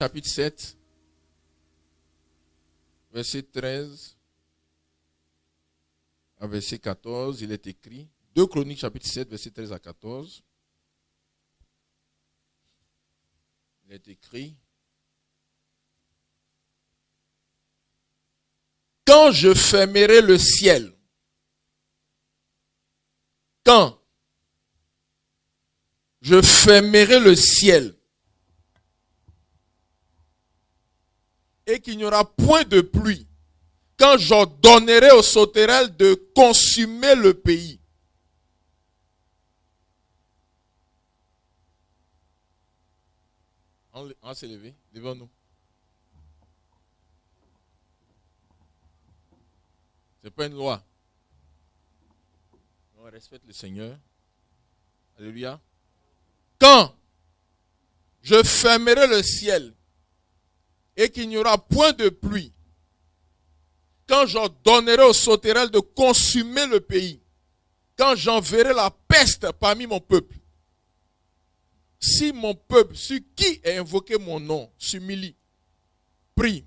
chapitre 7, verset 13 à verset 14, il est écrit. 2 Chroniques, chapitre 7, verset 13 à 14. Il est écrit. Quand je fermerai le ciel, quand je fermerai le ciel et qu'il n'y aura point de pluie, quand j'ordonnerai aux sauterelles de consumer le pays. On va se lever, levons-nous. Ce n'est pas une loi. On respecte le Seigneur. Alléluia. Quand je fermerai le ciel et qu'il n'y aura point de pluie, quand j'ordonnerai aux sauterelles de consumer le pays, quand j'enverrai la peste parmi mon peuple, si mon peuple, sur qui a invoqué mon nom, s'humilie, prie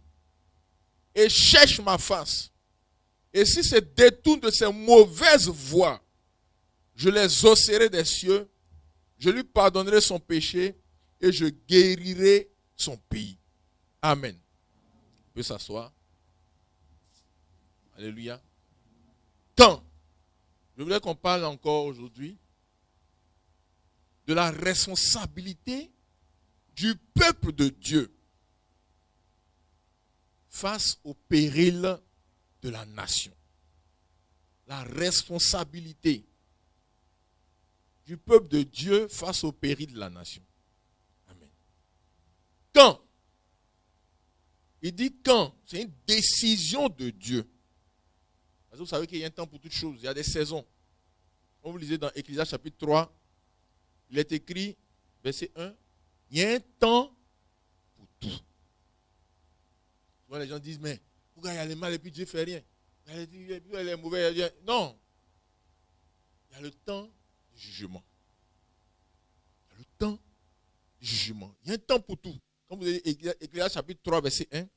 et cherche ma face, et si se détourne de ses mauvaises voies, je les osserai des cieux, je lui pardonnerai son péché et je guérirai son pays. Amen. On peut s'asseoir. Alléluia. Quand je voudrais qu'on parle encore aujourd'hui de la responsabilité du peuple de Dieu face au péril de la nation. La responsabilité du peuple de Dieu face au péril de la nation. Amen. Quand? Il dit quand? C'est une décision de Dieu. Parce que vous savez qu'il y a un temps pour toutes choses. Il y a des saisons. Comme vous lisez dans Ecclésiaste chapitre 3, il est écrit, verset 1, il y a un temps pour tout. Souvent les gens disent, mais pourquoi il y a le mal et puis Dieu ne fait rien? Il y a les mauvais. Non. Il y a le temps du jugement. Il y a le temps du jugement. Il y a un temps pour tout. Quand vous lisez Ecclésiaste chapitre 3, verset 1,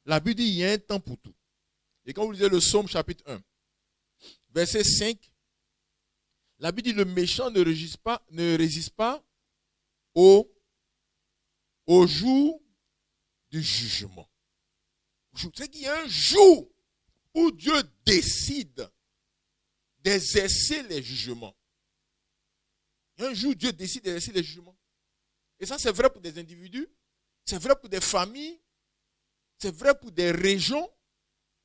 la Bible dit, il y a un temps pour tout. Et quand vous lisez le Psaume chapitre 1, verset 5, la Bible dit le méchant ne résiste pas au jour du jugement. C'est qu'il y a un jour où Dieu décide d'exercer les jugements. Il y a un jour où Dieu décide d'exercer les jugements. Et ça, c'est vrai pour des individus, c'est vrai pour des familles, c'est vrai pour des régions,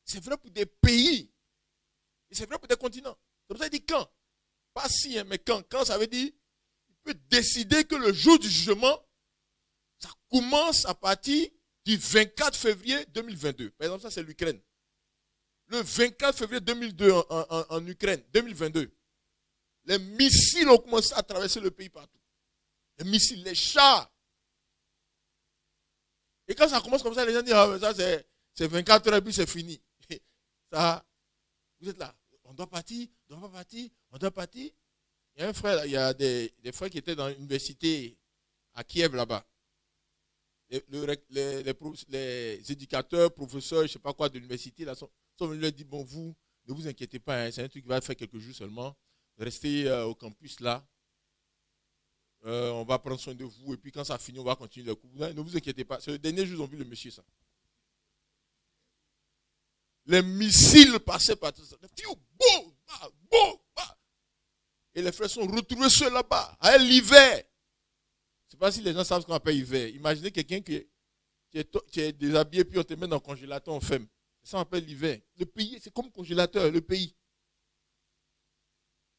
c'est vrai pour des pays, et c'est vrai pour des continents. C'est pour ça qu'il dit quand. Pas si, mais quand. Quand, ça veut dire, il peut décider que le jour du jugement, ça commence à partir du 24 février 2022. Par exemple, ça c'est l'Ukraine. Le 24 février 2002 en Ukraine, 2022, les missiles ont commencé à traverser le pays partout. Les missiles, les chars. Et quand ça commence comme ça, les gens disent, ah, ça c'est 24 heures et puis c'est fini. Ça, vous êtes là. On doit partir, on doit pas partir, on doit partir. Il y a un frère, il y a des frères qui étaient dans l'université à Kiev là-bas. Les éducateurs, professeurs, je ne sais pas quoi de l'université, là, sont venus leur dire, bon, vous, ne vous inquiétez pas, hein, c'est un truc qui va faire quelques jours seulement. Restez au campus là. On va prendre soin de vous. Et puis quand ça finit, on va continuer le cours. Ne vous inquiétez pas. C'est le dernier jour, ils ont vu le monsieur, ça. Les missiles passaient par tout ça. Et les frères sont retrouvés seuls là-bas, à l'hiver. Je ne sais pas si les gens savent ce qu'on appelle hiver. Imaginez quelqu'un qui est déshabillé, puis on te met dans le congélateur, on ferme. Ça on appelle l'hiver. Le pays, c'est comme congélateur, le pays.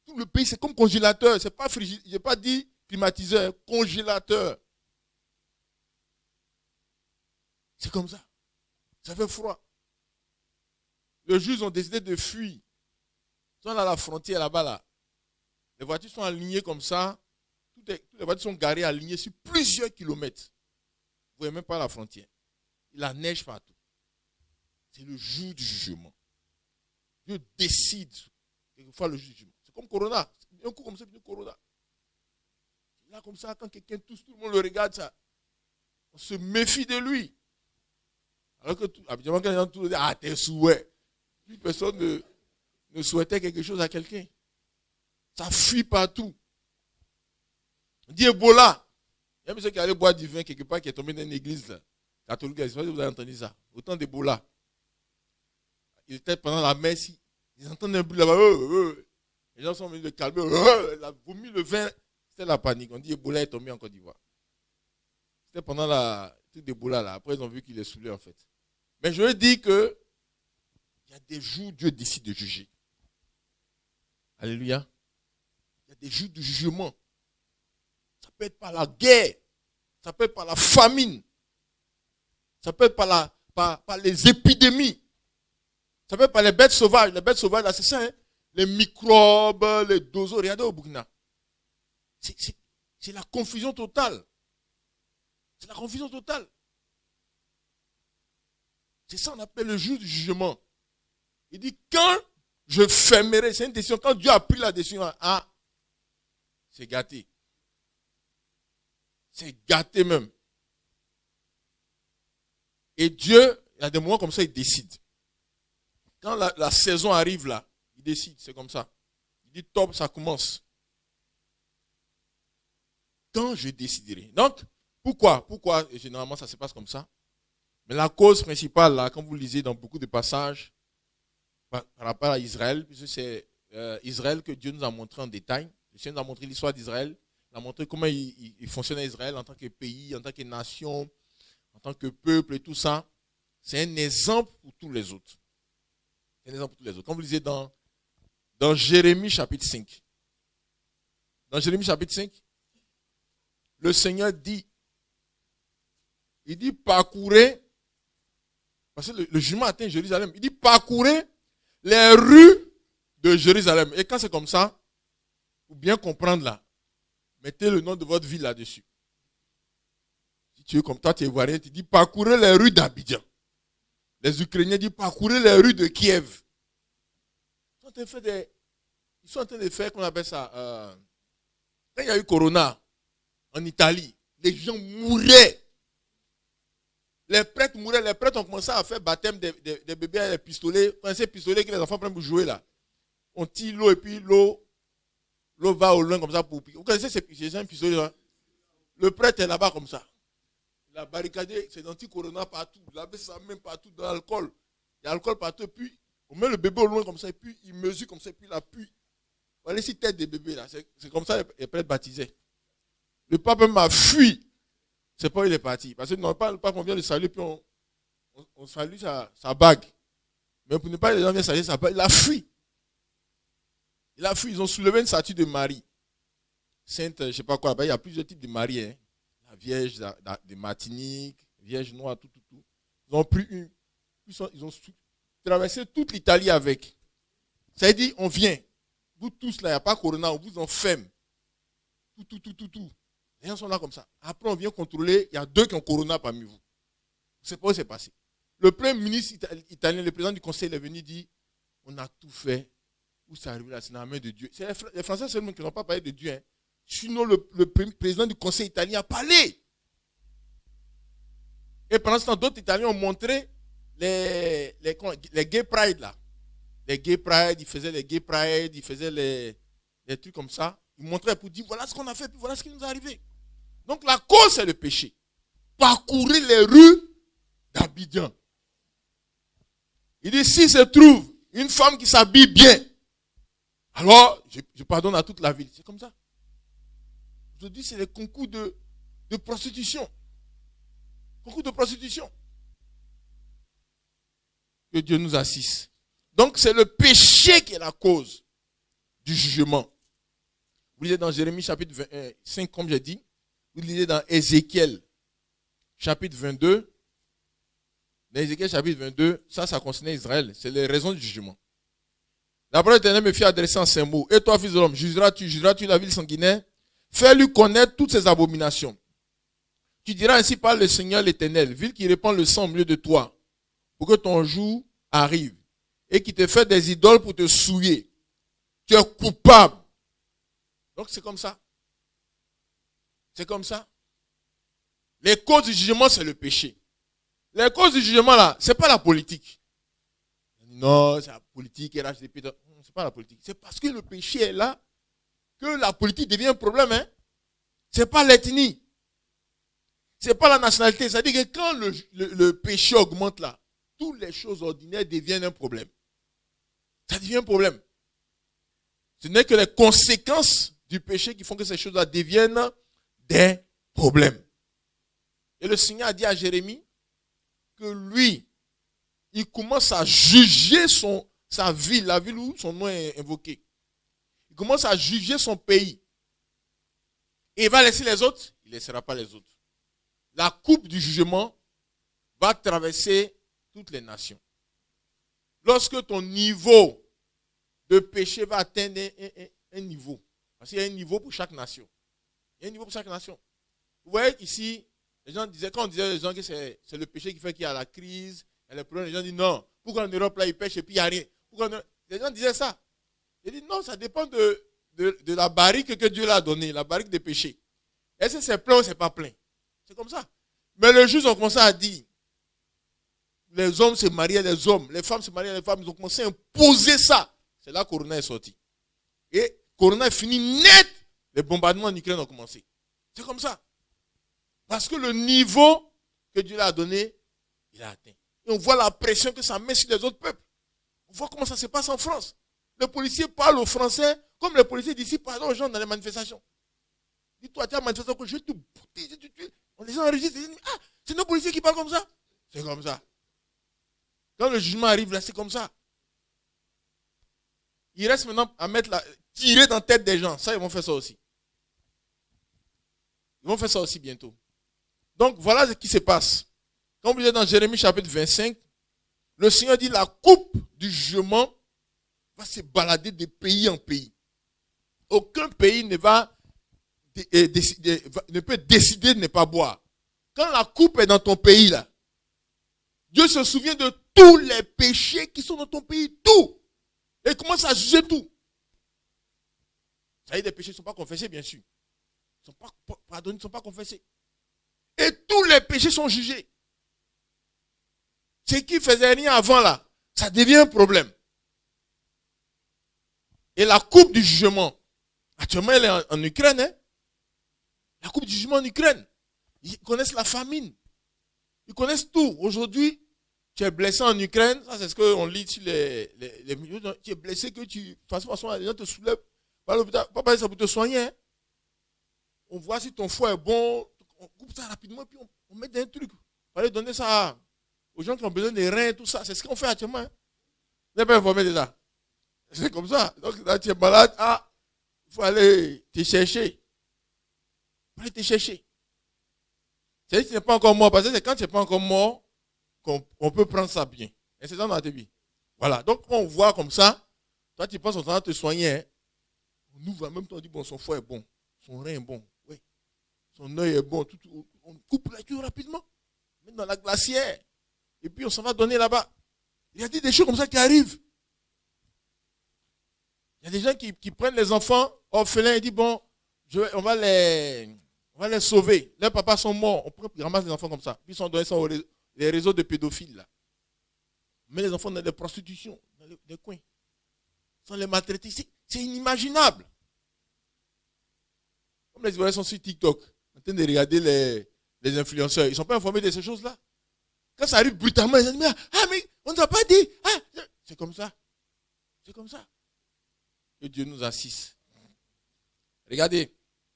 Tout le pays, c'est comme congélateur. C'est pas frigide. Je n'ai pas dit climatiseur, congélateur. C'est comme ça. Ça fait froid. Les juges ont décidé de fuir. Ils sont à la frontière là-bas, là. Les voitures sont alignées comme ça. Toutes les voitures sont garées alignées sur plusieurs kilomètres. Vous ne voyez même pas la frontière. Il la neige partout. C'est le jour du jugement. Dieu décide quelquefois le jour du jugement. C'est comme Corona. Un coup comme ça, puis Corona. Là, comme ça, quand quelqu'un tousse, tout le monde le regarde, ça. On se méfie de lui. Alors que, habituellement, quand les gens tout disent, ah, tes souhaits. Plus personne ne souhaitait quelque chose à quelqu'un. Ça fuit partout. On dit Ebola. Il y a un monsieur qui allait boire du vin quelque part qui est tombé dans une église là, catholique. Je ne sais pas si vous avez entendu ça. Autant d'Ebola. Il était pendant la messe. Ils entendent un bruit là-bas. Les gens sont venus le calmer. Il a vomi le vin. C'était la panique. On dit Ebola est tombé en Côte d'Ivoire. C'était pendant la truc d'Ebola là. Après, ils ont vu qu'il est saoulé en fait. Mais je veux dire que il y a des jours où Dieu décide de juger. Alléluia. Il y a des jours de jugement. Ça peut être par la guerre. Ça peut être par la famine. Ça peut être par les épidémies. Ça peut être par les bêtes sauvages. Les bêtes sauvages, là, c'est ça. Hein? Les microbes, les dozos. Regardez au Burkina. C'est la confusion totale. C'est la confusion totale. C'est ça qu'on appelle le jour du jugement. Il dit, quand je fermerai, c'est une décision, quand Dieu a pris la décision, ah, c'est gâté. C'est gâté même. Et Dieu, il y a des moments comme ça, il décide. Quand la saison arrive là, il décide, c'est comme ça. Il dit, top, ça commence. Quand je déciderai. Donc, pourquoi généralement ça se passe comme ça? Mais la cause principale, là, comme vous le lisez dans beaucoup de passages, par rapport à Israël, puisque c'est Israël que Dieu nous a montré en détail. Dieu nous a montré l'histoire d'Israël. Il a montré comment il fonctionnait Israël en tant que pays, en tant que nation, en tant que peuple et tout ça. C'est un exemple pour tous les autres. C'est un exemple pour tous les autres. Comme vous lisez dans Jérémie chapitre 5. Dans Jérémie chapitre 5, le Seigneur dit, il dit parcourez, parce que le jugement atteint Jérusalem, il dit parcourez les rues de Jérusalem. Et quand c'est comme ça, pour bien comprendre là, mettez le nom de votre ville là-dessus. Si tu es comme toi, tu es ivoirien, tu dis parcourez les rues d'Abidjan. Les Ukrainiens disent parcourez les rues de Kiev. Ils sont en train de faire, qu'on appelle ça, quand il y a eu Corona en Italie, les gens mouraient. Les prêtres mouraient. Les prêtres ont commencé à faire baptême des bébés avec des pistolets. Quand ces pistolets que les enfants prennent pour jouer là, on tire l'eau et puis l'eau va au loin comme ça pour piquer. Vous connaissez ces pistolets là? Le prêtre est là-bas comme ça. Il a barricadé, c'est anti-corona partout. Il avait ça même partout dans l'alcool. Il y a l'alcool partout et puis on met le bébé au loin comme ça et puis il mesure comme ça et puis il appuie. Voilà ici tête des bébés là. C'est comme ça les prêtres baptisaient. Le pape m'a fui. C'est pas où il est parti. Parce que non, pas le pape, on vient le saluer, puis on salue sa bague. Mais pour ne pas les gens viennent saluer sa bague, il a fui. Il a fui. Ils ont soulevé une statue de Marie. Sainte, je ne sais pas quoi. Il y a plusieurs types de Marie. Hein. La Vierge de Martinique, Vierge noire, tout. Ils ont pris une. Ils ont traversé toute l'Italie avec. Ça veut dire, on vient. Vous tous là, il n'y a pas Corona, on vous enferme. Tout. Les gens sont là comme ça. Après, on vient contrôler. Il y a 2 qui ont Corona parmi vous. C'est pas où c'est passé. Le premier ministre italien, le président du conseil, est venu dire on a tout fait. Où ça arrive là, c'est dans la main de Dieu. C'est les Français seulement qui n'ont pas parlé de Dieu. Hein. Sinon, le président du conseil italien a parlé. Et pendant ce temps, d'autres Italiens ont montré les gay pride là. Les gay pride, ils faisaient les gay pride, ils faisaient les trucs comme ça. Ils montraient pour dire voilà ce qu'on a fait, puis voilà ce qui nous est arrivé. Donc la cause, c'est le péché. Parcourir les rues d'Abidjan. Il dit, si se trouve une femme qui s'habille bien, alors je pardonne à toute la ville. C'est comme ça. Aujourd'hui, c'est les concours de prostitution. Concours de prostitution. Que Dieu nous assiste. Donc c'est le péché qui est la cause du jugement. Vous lisez dans Jérémie chapitre 5, comme j'ai dit. Vous lisez dans Ézéchiel chapitre 22. Dans Ézéchiel chapitre 22, ça concernait Israël. C'est les raisons du jugement. La parole de l'Éternel me fit adresser en ces mots. Et toi, fils de l'homme, jugeras-tu la ville sanguinaire? Fais-lui connaître toutes ses abominations. Tu diras ainsi par le Seigneur l'Éternel, ville qui répand le sang au milieu de toi, pour que ton jour arrive, et qui te fait des idoles pour te souiller. Tu es coupable. Donc c'est comme ça. C'est comme ça. Les causes du jugement, c'est le péché. Les causes du jugement, là, ce n'est pas la politique. Non, c'est la politique, RHDP. Non, ce n'est pas la politique. C'est parce que le péché est là que la politique devient un problème. Hein? Ce n'est pas l'ethnie. Ce n'est pas la nationalité. C'est-à-dire que quand le péché augmente là, toutes les choses ordinaires deviennent un problème. Ça devient un problème. Ce n'est que les conséquences du péché qui font que ces choses-là deviennent des problèmes. Et le Seigneur a dit à Jérémie que lui, il commence à juger sa ville, la ville où son nom est invoqué. Il commence à juger son pays. Et il va laisser les autres? Il ne laissera pas les autres. La coupe du jugement va traverser toutes les nations. Lorsque ton niveau de péché va atteindre un niveau, parce qu'il y a un niveau pour chaque nation. Il y a un niveau pour chaque nation. Vous voyez ici, les gens disaient, quand on disait aux gens que c'est le péché qui fait qu'il y a la crise, il y a les problèmes, les gens disent non. Pourquoi en Europe là ils pêchent et puis il n'y a rien? Les gens disaient ça. Ils disent non, ça dépend de la barrique que Dieu l'a donnée, la barrique des péchés. Est-ce que c'est plein ou c'est pas plein? C'est comme ça. Mais les juges ont commencé à dire, les hommes se mariaient les hommes, les femmes se mariaient les femmes, ils ont commencé à imposer ça. C'est là que Corona est sorti. Et Corona est fini net. Les bombardements en Ukraine ont commencé. C'est comme ça. Parce que le niveau que Dieu l'a donné, il a atteint. Et on voit la pression que ça met sur les autres peuples. On voit comment ça se passe en France. Les policiers parlent aux Français comme les policiers d'ici parlent aux gens dans les manifestations. Dis-toi, tu as une manifestation que je vais te bouter. On les enregistre. Ils disent, ah, c'est nos policiers qui parlent comme ça. C'est comme ça. Quand le jugement arrive, là, c'est comme ça. Il reste maintenant à tirer dans la tête des gens. Ça, ils vont faire ça aussi. Ils vont faire ça aussi bientôt. Donc, voilà ce qui se passe. Quand vous lisez dans Jérémie chapitre 25, le Seigneur dit la coupe du jugement va se balader de pays en pays. Aucun pays ne peut décider de ne pas boire. Quand la coupe est dans ton pays, là, Dieu se souvient de tous les péchés qui sont dans ton pays, tout. Et il commence à juger tout. Ça y est, les péchés ne sont pas confessés, bien sûr. Ils ne sont pas pardonnés, ils ne sont pas confessés. Et tous les péchés sont jugés. Ce qui ne faisait rien avant là, ça devient un problème. Et la coupe du jugement, actuellement elle est en Ukraine. Hein? La coupe du jugement en Ukraine. Ils connaissent la famine. Ils connaissent tout. Aujourd'hui, tu es blessé en Ukraine. Ça, c'est ce qu'on lit sur les milieux. Tu es blessé, que tu fasses façon, les gens te soulèvent. Pas ça pour te soigner. Hein? On voit si ton foie est bon. On coupe ça rapidement, puis on met des trucs. Il fallait donner ça aux gens qui ont besoin des reins, tout ça. C'est ce qu'on fait actuellement. Hein? Vous n'êtes pas informé de ça. C'est comme ça. Donc, là, tu es malade. Ah, il faut aller te chercher. Il faut aller te chercher. C'est-à-dire que tu n'es pas encore mort. Parce que c'est quand tu n'es pas encore mort qu'on peut prendre ça bien. Et c'est ça dans ta vie. Voilà. Donc, on voit comme ça. Toi, tu penses qu'on va te soigner. Hein? On ouvre en même temps, on dit, bon, son foie est bon. Son rein est bon. Oui. Son œil est bon. On coupe la queue rapidement. Même dans la glacière. Et puis, on s'en va donner là-bas. Il y a des choses comme ça qui arrivent. Il y a des gens qui prennent les enfants orphelins et disent, bon, on va les sauver. Leurs papas sont morts. On ramasse les enfants comme ça. Puis ils sont donnés ça les réseaux de pédophiles. Là. Mais les enfants dans les prostitutions, dans les coins. Ils sont les maltraités. C'est inimaginable. Comme les Israéliens sont sur TikTok, en train de regarder les influenceurs. Ils ne sont pas informés de ces choses-là. Quand ça arrive brutalement, ils disent, mais on ne t'a pas dit. Ah, c'est comme ça. C'est comme ça. Que Dieu nous assiste. Regardez,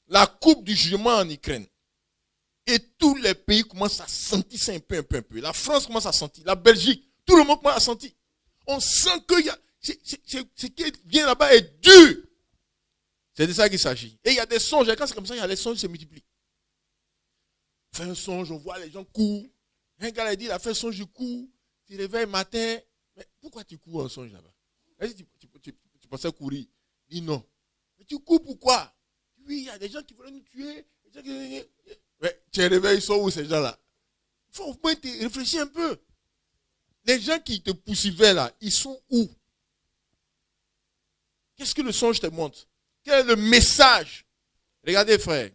la coupe du jugement en Ukraine. Et tous les pays commencent à sentir ça un peu. La France commence à sentir, la Belgique, tout le monde commence à sentir. On sent que ce qui vient là-bas est dur. C'est de ça qu'il s'agit. Et il y a des songes, et quand c'est comme ça, il y a les songes qui se multiplient. On fait un songe, on voit les gens courent. Un gars a dit, il a fait un songe, il court. Tu te réveilles le matin. Mais pourquoi tu cours en songe là-bas? Tu pensais courir. Il dit non. Mais tu cours pourquoi? Oui, il y a des gens qui veulent nous tuer. Mais tu es réveillé, ils sont où ces gens-là? Il faut réfléchir un peu. Les gens qui te poursuivaient là, ils sont où? Qu'est-ce que le songe te montre? Quel est le message? Regardez frère.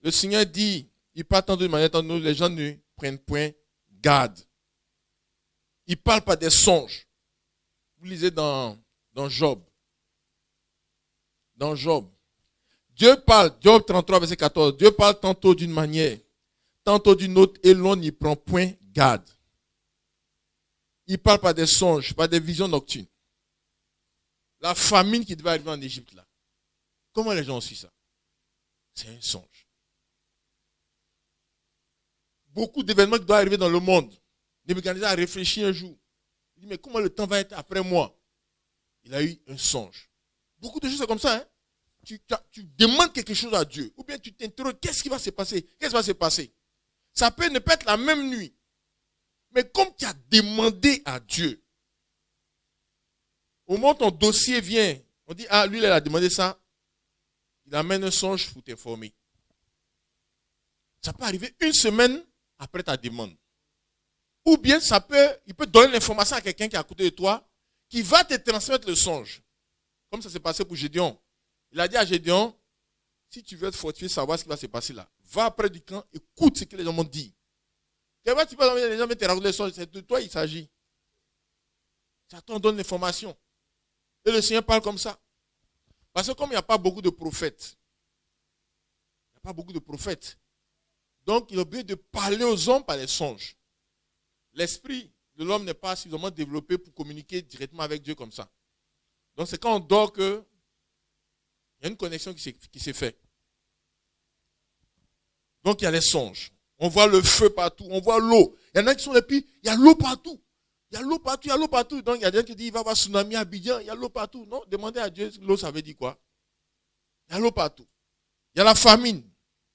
Le Seigneur dit Il parle tantôt d'une manière, tantôt les gens ne prennent point garde. Il ne parle pas des songes. Vous lisez dans Job. Dans Job. Dieu parle, Job 33, verset 14. Dieu parle tantôt d'une manière, tantôt d'une autre, et l'on n'y prend point garde. Il ne parle pas des songes, pas des visions nocturnes. La famine qui devait arriver en Égypte là. Comment les gens ont su ça? C'est un songe. Beaucoup d'événements qui doivent arriver dans le monde. Nebuchadnezzar a réfléchi un jour. Il dit, mais comment le temps va être après moi? Il a eu un songe. Beaucoup de choses sont comme ça. Hein? Tu demandes quelque chose à Dieu. Ou bien tu t'interroges, qu'est-ce qui va se passer? Qu'est-ce qui va se passer? Ça peut ne pas être la même nuit. Mais comme tu as demandé à Dieu, au moment où ton dossier vient, on dit, ah, lui, il a demandé ça. Il amène un songe pour t'informer. Ça peut arriver une semaine après ta demande. Ou bien il peut donner l'information à quelqu'un qui est à côté de toi, qui va te transmettre le songe. Comme ça s'est passé pour Gédéon. Il a dit à Gédéon, si tu veux être fortifié, savoir ce qui va se passer là, va près du camp, écoute ce que les gens m'ont dit. Tu vas les gens te raconter le songe, c'est de toi il s'agit. Ça t'en donne l'information. Et le Seigneur parle comme ça. Parce que comme il n'y a pas beaucoup de prophètes, donc il est obligé de parler aux hommes par les songes. L'esprit de l'homme n'est pas suffisamment développé pour communiquer directement avec Dieu comme ça. Donc c'est quand on dort qu'il y a une connexion qui s'est faite. Donc il y a les songes. On voit le feu partout, on voit l'eau. Il y en a qui sont les puis il y a l'eau partout. Il y a l'eau partout. Donc il y a des gens qui disent il va y avoir tsunami à Abidjan, il y a l'eau partout. Non, demandez à Dieu, l'eau ça veut dire quoi? Il y a l'eau partout. Il y a la famine.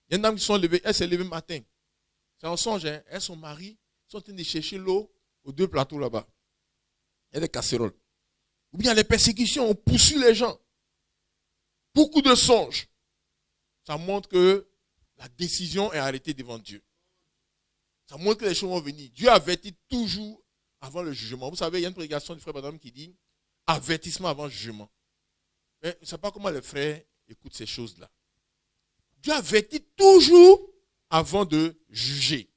Il y a des dames qui sont levées, elle s'est levée le matin. C'est un songe, hein? Elle et son mari sont en train de chercher l'eau aux 2 plateaux là-bas. Il y a des casseroles. Ou bien il y a les persécutions, on poursuit les gens. Beaucoup de songes. Ça montre que la décision est arrêtée devant Dieu. Ça montre que les choses vont venir. Dieu avertit toujours avant le jugement. Vous savez, il y a une prédication du frère Badam qui dit avertissement avant le jugement. Mais je ne sais pas comment les frères écoutent ces choses-là. Dieu avertit toujours avant de juger.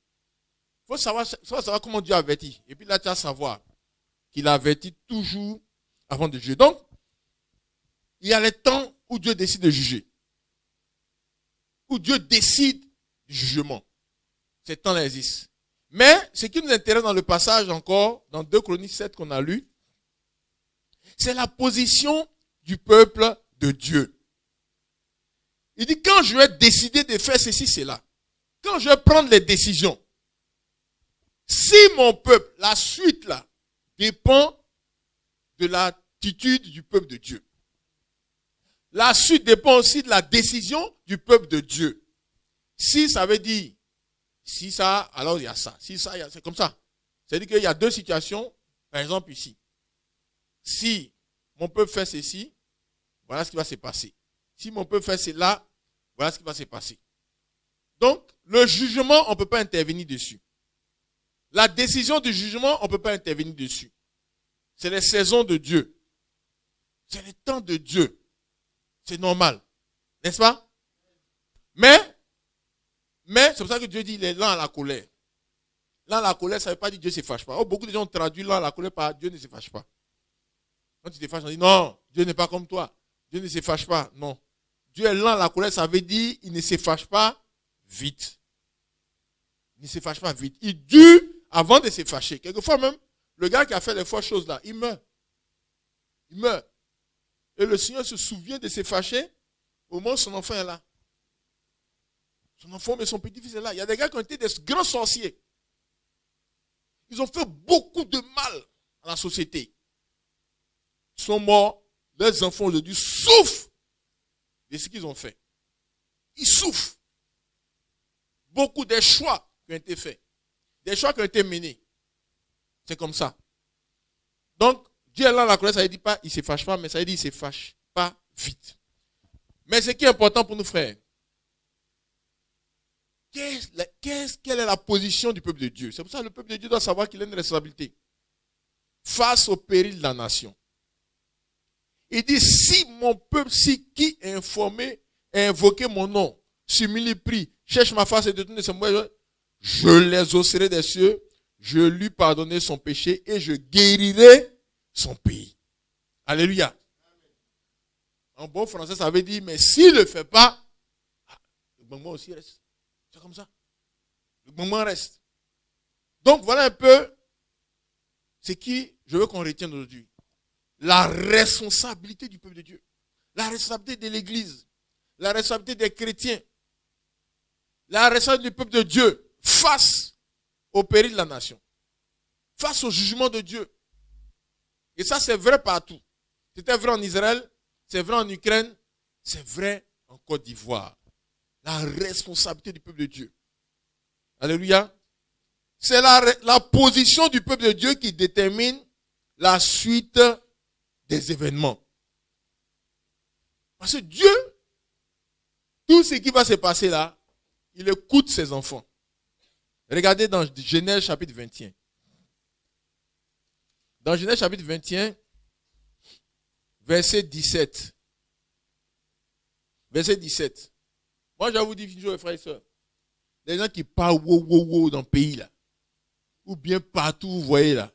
Il faut savoir comment Dieu avertit. Et puis là, tu vas savoir qu'il avertit toujours avant de juger. Donc, il y a les temps où Dieu décide de juger. Où Dieu décide du jugement. Ces temps-là existent. Mais ce qui nous intéresse dans le passage encore, dans 2 Chroniques 7 qu'on a lu, c'est la position du peuple de Dieu. Il dit, quand je vais décider de faire ceci, cela, quand je vais prendre les décisions, si mon peuple, la suite là, dépend de l'attitude du peuple de Dieu. La suite dépend aussi de la décision du peuple de Dieu. Si ça veut dire, si ça, alors il y a ça. Si ça, c'est comme ça. C'est-à-dire qu'il y a 2 situations, par exemple ici. Si mon peuple fait ceci, voilà ce qui va se passer. Si mon peuple fait cela, voilà ce qui va se passer. Donc, le jugement, on ne peut pas intervenir dessus. La décision du jugement, on ne peut pas intervenir dessus. C'est les saisons de Dieu. C'est le temps de Dieu. C'est normal. N'est-ce pas? Mais, c'est pour ça que Dieu dit, il est lent à la colère. Lent à la colère, ça ne veut pas dire Dieu ne se fâche pas. Oh, beaucoup de gens ont traduit lent à la colère par Dieu ne se fâche pas. Quand tu te fâches, on dit non, Dieu n'est pas comme toi. Dieu ne se fâche pas. Non. Dieu est lent à la colère, ça veut dire il ne se fâche pas vite. Il ne se fâche pas vite. Il dure avant de se fâcher. Quelquefois même, le gars qui a fait les fausses choses là, il meurt. Il meurt. Et le Seigneur se souvient de se fâcher au moment où son enfant est là. Son enfant, mais son petit-fils est là. Il y a des gars qui ont été des grands sorciers. Ils ont fait beaucoup de mal à la société. Ils sont morts. Leurs enfants aujourd'hui souffrent de ce qu'ils ont fait. Ils souffrent. Beaucoup des choix qui ont été faits. Des choix qui ont été menés. C'est comme ça. Donc, Dieu est là, la colère, ça ne dit pas, il ne se fâche pas, mais ça veut dire, il ne se fâche pas vite. Mais ce qui est important pour nous, frères, quelle est la position du peuple de Dieu? C'est pour ça que le peuple de Dieu doit savoir qu'il a une responsabilité face au péril de la nation. Il dit, si mon peuple, si qui est informé, a invoqué mon nom, s'humilie, prie, cherche ma face et détourne de ses mauvais, je l'exaucerai des cieux, je lui pardonnerai son péché et je guérirai son pays. Alléluia. En bon français, ça veut dire, mais s'il ne le fait pas, le moment aussi reste. C'est comme ça. Le moment reste. Donc voilà un peu ce qui, je veux qu'on retienne aujourd'hui. La responsabilité du peuple de Dieu. La responsabilité de l'Église. La responsabilité des chrétiens. La responsabilité du peuple de Dieu face au péril de la nation. Face au jugement de Dieu. Et ça, c'est vrai partout. C'était vrai en Israël, c'est vrai en Ukraine, c'est vrai en Côte d'Ivoire. La responsabilité du peuple de Dieu. Alléluia. C'est la position du peuple de Dieu qui détermine la suite des événements. Parce que Dieu, tout ce qui va se passer là, il écoute ses enfants. Regardez dans Genèse chapitre 21. Dans Genèse chapitre 21, verset 17. Verset 17. Moi, je vous dis, frères et sœurs, les gens qui parlent wow dans le pays là, ou bien partout, vous voyez là,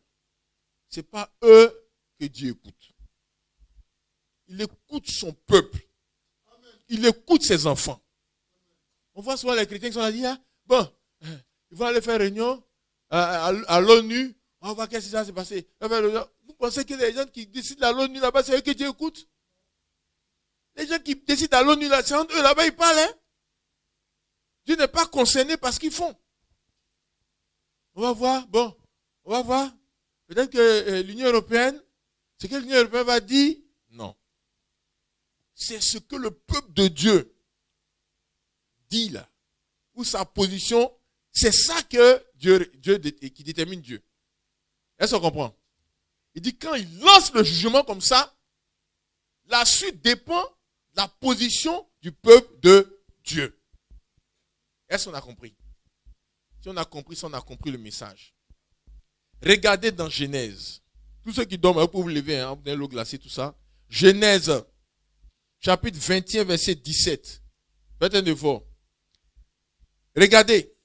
ce n'est pas eux que Dieu écoute. Il écoute son peuple. Il écoute ses enfants. On voit souvent les chrétiens qui sont là, disent, bon, ils vont aller faire réunion à l'ONU, on va voir qu'est-ce qui va se passer. Vous pensez que les gens qui décident à l'ONU là-bas, c'est eux que Dieu écoute? Les gens qui décident à l'ONU là, c'est entre eux là-bas, ils parlent. Hein? Dieu n'est pas concerné par ce qu'ils font. On va voir, bon, on va voir. Peut-être que l'Union européenne, ce que l'Union européenne va dire, non. C'est ce que le peuple de Dieu dit là, ou sa position, c'est ça que Dieu qui détermine Dieu. Est-ce qu'on comprend? Il dit quand il lance le jugement comme ça, la suite dépend de la position du peuple de Dieu. Est-ce qu'on a compris? Si on a compris, si on a compris le message. Regardez dans Genèse. Tous ceux qui dorment, vous pouvez vous lever, hein, vous avez l'eau glacée, tout ça. Genèse, chapitre 21, verset 17. Faites un effort. Regardez.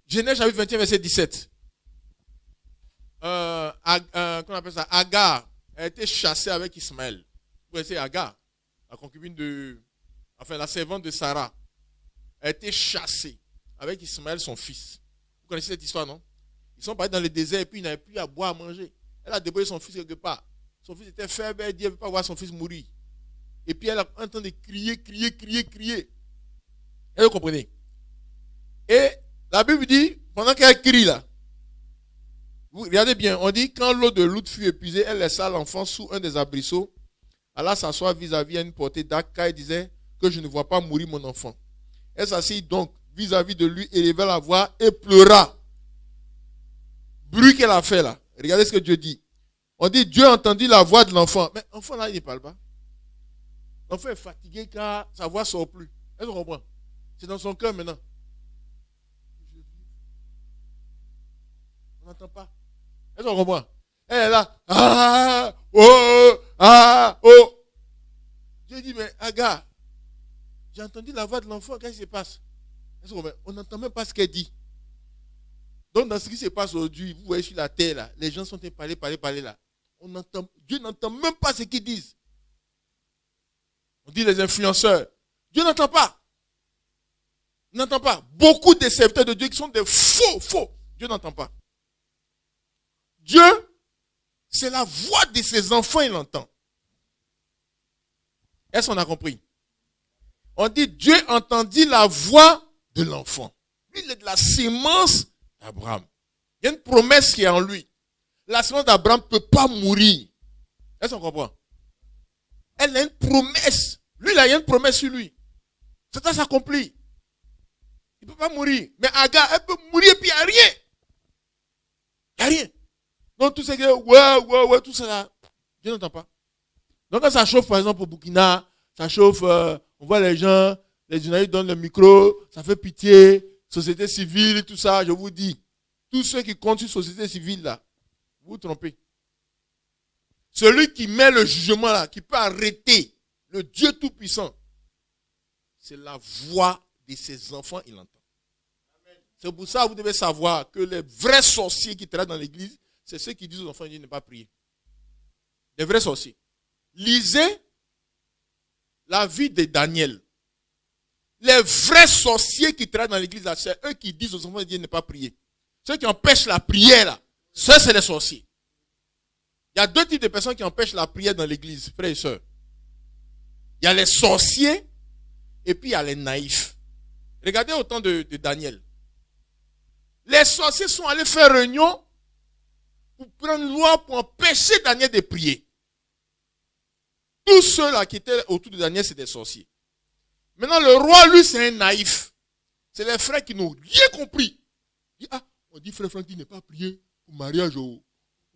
Genèse, chapitre 21, verset 17. Comment on appelle ça? Agar a été chassée avec Ismaël. Vous connaissez Agar, la concubine la servante de Sarah, a été chassée avec Ismaël, son fils. Vous connaissez cette histoire, non? Ils sont partis dans le désert et puis ils n'avaient plus à boire, à manger. Elle a débrouillé son fils quelque part. Son fils était faible, elle dit, elle ne veut pas voir son fils mourir. Et puis elle a entendu crier. Et vous comprenez? Et la Bible dit, pendant qu'elle crie là, vous regardez bien, on dit, quand l'eau de l'outre fut épuisée, elle laissa l'enfant sous un des arbrisseaux, alla s'asseoir vis-à-vis à une portée d'arc, car elle disait que je ne vois pas mourir mon enfant. Elle s'assit donc vis-à-vis de lui, éleva la voix et pleura. Bruit qu'elle a fait là. Regardez ce que Dieu dit. On dit, Dieu entendit la voix de l'enfant. Mais l'enfant là, il ne parle pas. L'enfant est fatigué car sa voix ne sort plus. Est-ce qu'on comprend? C'est dans son cœur maintenant. On n'entend pas. Est-ce qu'on comprend? Elle est là. Dieu dit, mais Agar, j'ai entendu la voix de l'enfant, qu'est-ce qui se passe? Est-ce qu'on comprend? On n'entend même pas ce qu'elle dit. Donc, dans ce qui se passe aujourd'hui, vous voyez sur la terre, là, les gens sont en train de parler là. Dieu n'entend même pas ce qu'ils disent. On dit les influenceurs. Dieu n'entend pas. Il n'entend pas. Beaucoup de serviteurs de Dieu qui sont des faux. Dieu n'entend pas. Dieu, c'est la voix de ses enfants, il entend. Est-ce qu'on a compris? On dit Dieu entendit la voix de l'enfant. Lui, il est de la sémence d'Abraham. Il y a une promesse qui est en lui. La sémence d'Abraham ne peut pas mourir. Est-ce qu'on comprend? Elle a une promesse. Lui, il a une promesse sur lui. Ça s'accomplit. Il ne peut pas mourir. Mais Agar, elle peut mourir et puis il n'y a rien. Il n'y a rien. Donc tout ce que, ouais, tout ça là, Dieu n'entend pas. Donc quand ça chauffe, par exemple, au Burkina, ça chauffe, on voit les gens, les journalistes donnent le micro, ça fait pitié, société civile, tout ça, je vous dis, tous ceux qui comptent sur société civile là, vous vous trompez. Celui qui met le jugement là, qui peut arrêter le Dieu Tout-Puissant, c'est la voix de ses enfants, il entend. C'est pour ça que vous devez savoir que les vrais sorciers qui travaillent dans l'église, c'est ceux qui disent aux enfants de Dieu de ne pas prier. Les vrais sorciers. Lisez la vie de Daniel. Les vrais sorciers qui travaillent dans l'église, c'est eux qui disent aux enfants de Dieu de ne pas prier. Ceux qui empêchent la prière, là, ça c'est les sorciers. Il y a deux types de personnes qui empêchent la prière dans l'église, frères et sœurs. Il y a les sorciers et puis il y a les naïfs. Regardez au temps de Daniel. Les sorciers sont allés faire réunion pour prendre une loi pour empêcher Daniel de prier. Tous ceux-là qui étaient autour de Daniel, c'est des sorciers. Maintenant, le roi, lui, c'est un naïf. C'est les frères qui n'ont rien compris. Il dit, on dit frère Franck n'est pas prié pour mariage. On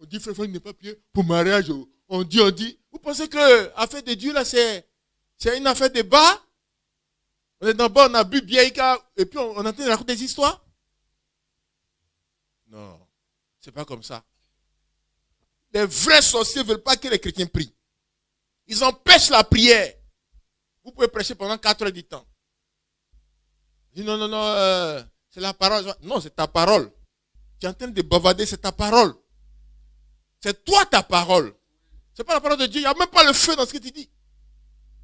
dit frère Franck n'est pas prié pour mariage. On dit. Vous pensez que l'affaire de Dieu, là, c'est une affaire de bas? On est dans le bas, on a bu bien, et puis on entend raconter des histoires? Non, c'est pas comme ça. Les vrais sorciers ne veulent pas que les chrétiens prient. Ils empêchent la prière. Vous pouvez prêcher pendant 4 heures du temps. Ils disent non, c'est la parole. Non, c'est ta parole. Tu es en train de bavarder, c'est ta parole. C'est toi ta parole. C'est pas la parole de Dieu. Il n'y a même pas le feu dans ce que tu dis.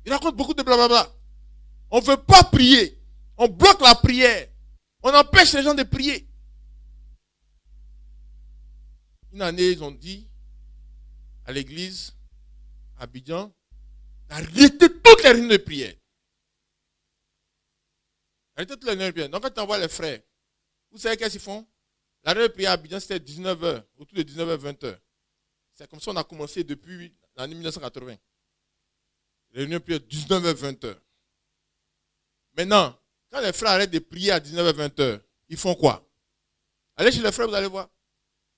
Il raconte beaucoup de blablabla. On ne veut pas prier. On bloque la prière. On empêche les gens de prier. Une année, ils ont dit à l'église, à Abidjan, d'arrêter toutes les réunions de prière. Arrêtez toutes les réunions de prière. Donc, quand tu envoies les frères, vous savez qu'est-ce qu'ils font? La réunion de prière à Abidjan, c'était 19h, autour de 19h, 20h. C'est comme ça qu'on a commencé depuis l'année 1980. Réunion de prière 19h, 20h. Maintenant, quand les frères arrêtent de prier à 19h, 20h, ils font quoi? Allez chez les frères, vous allez voir.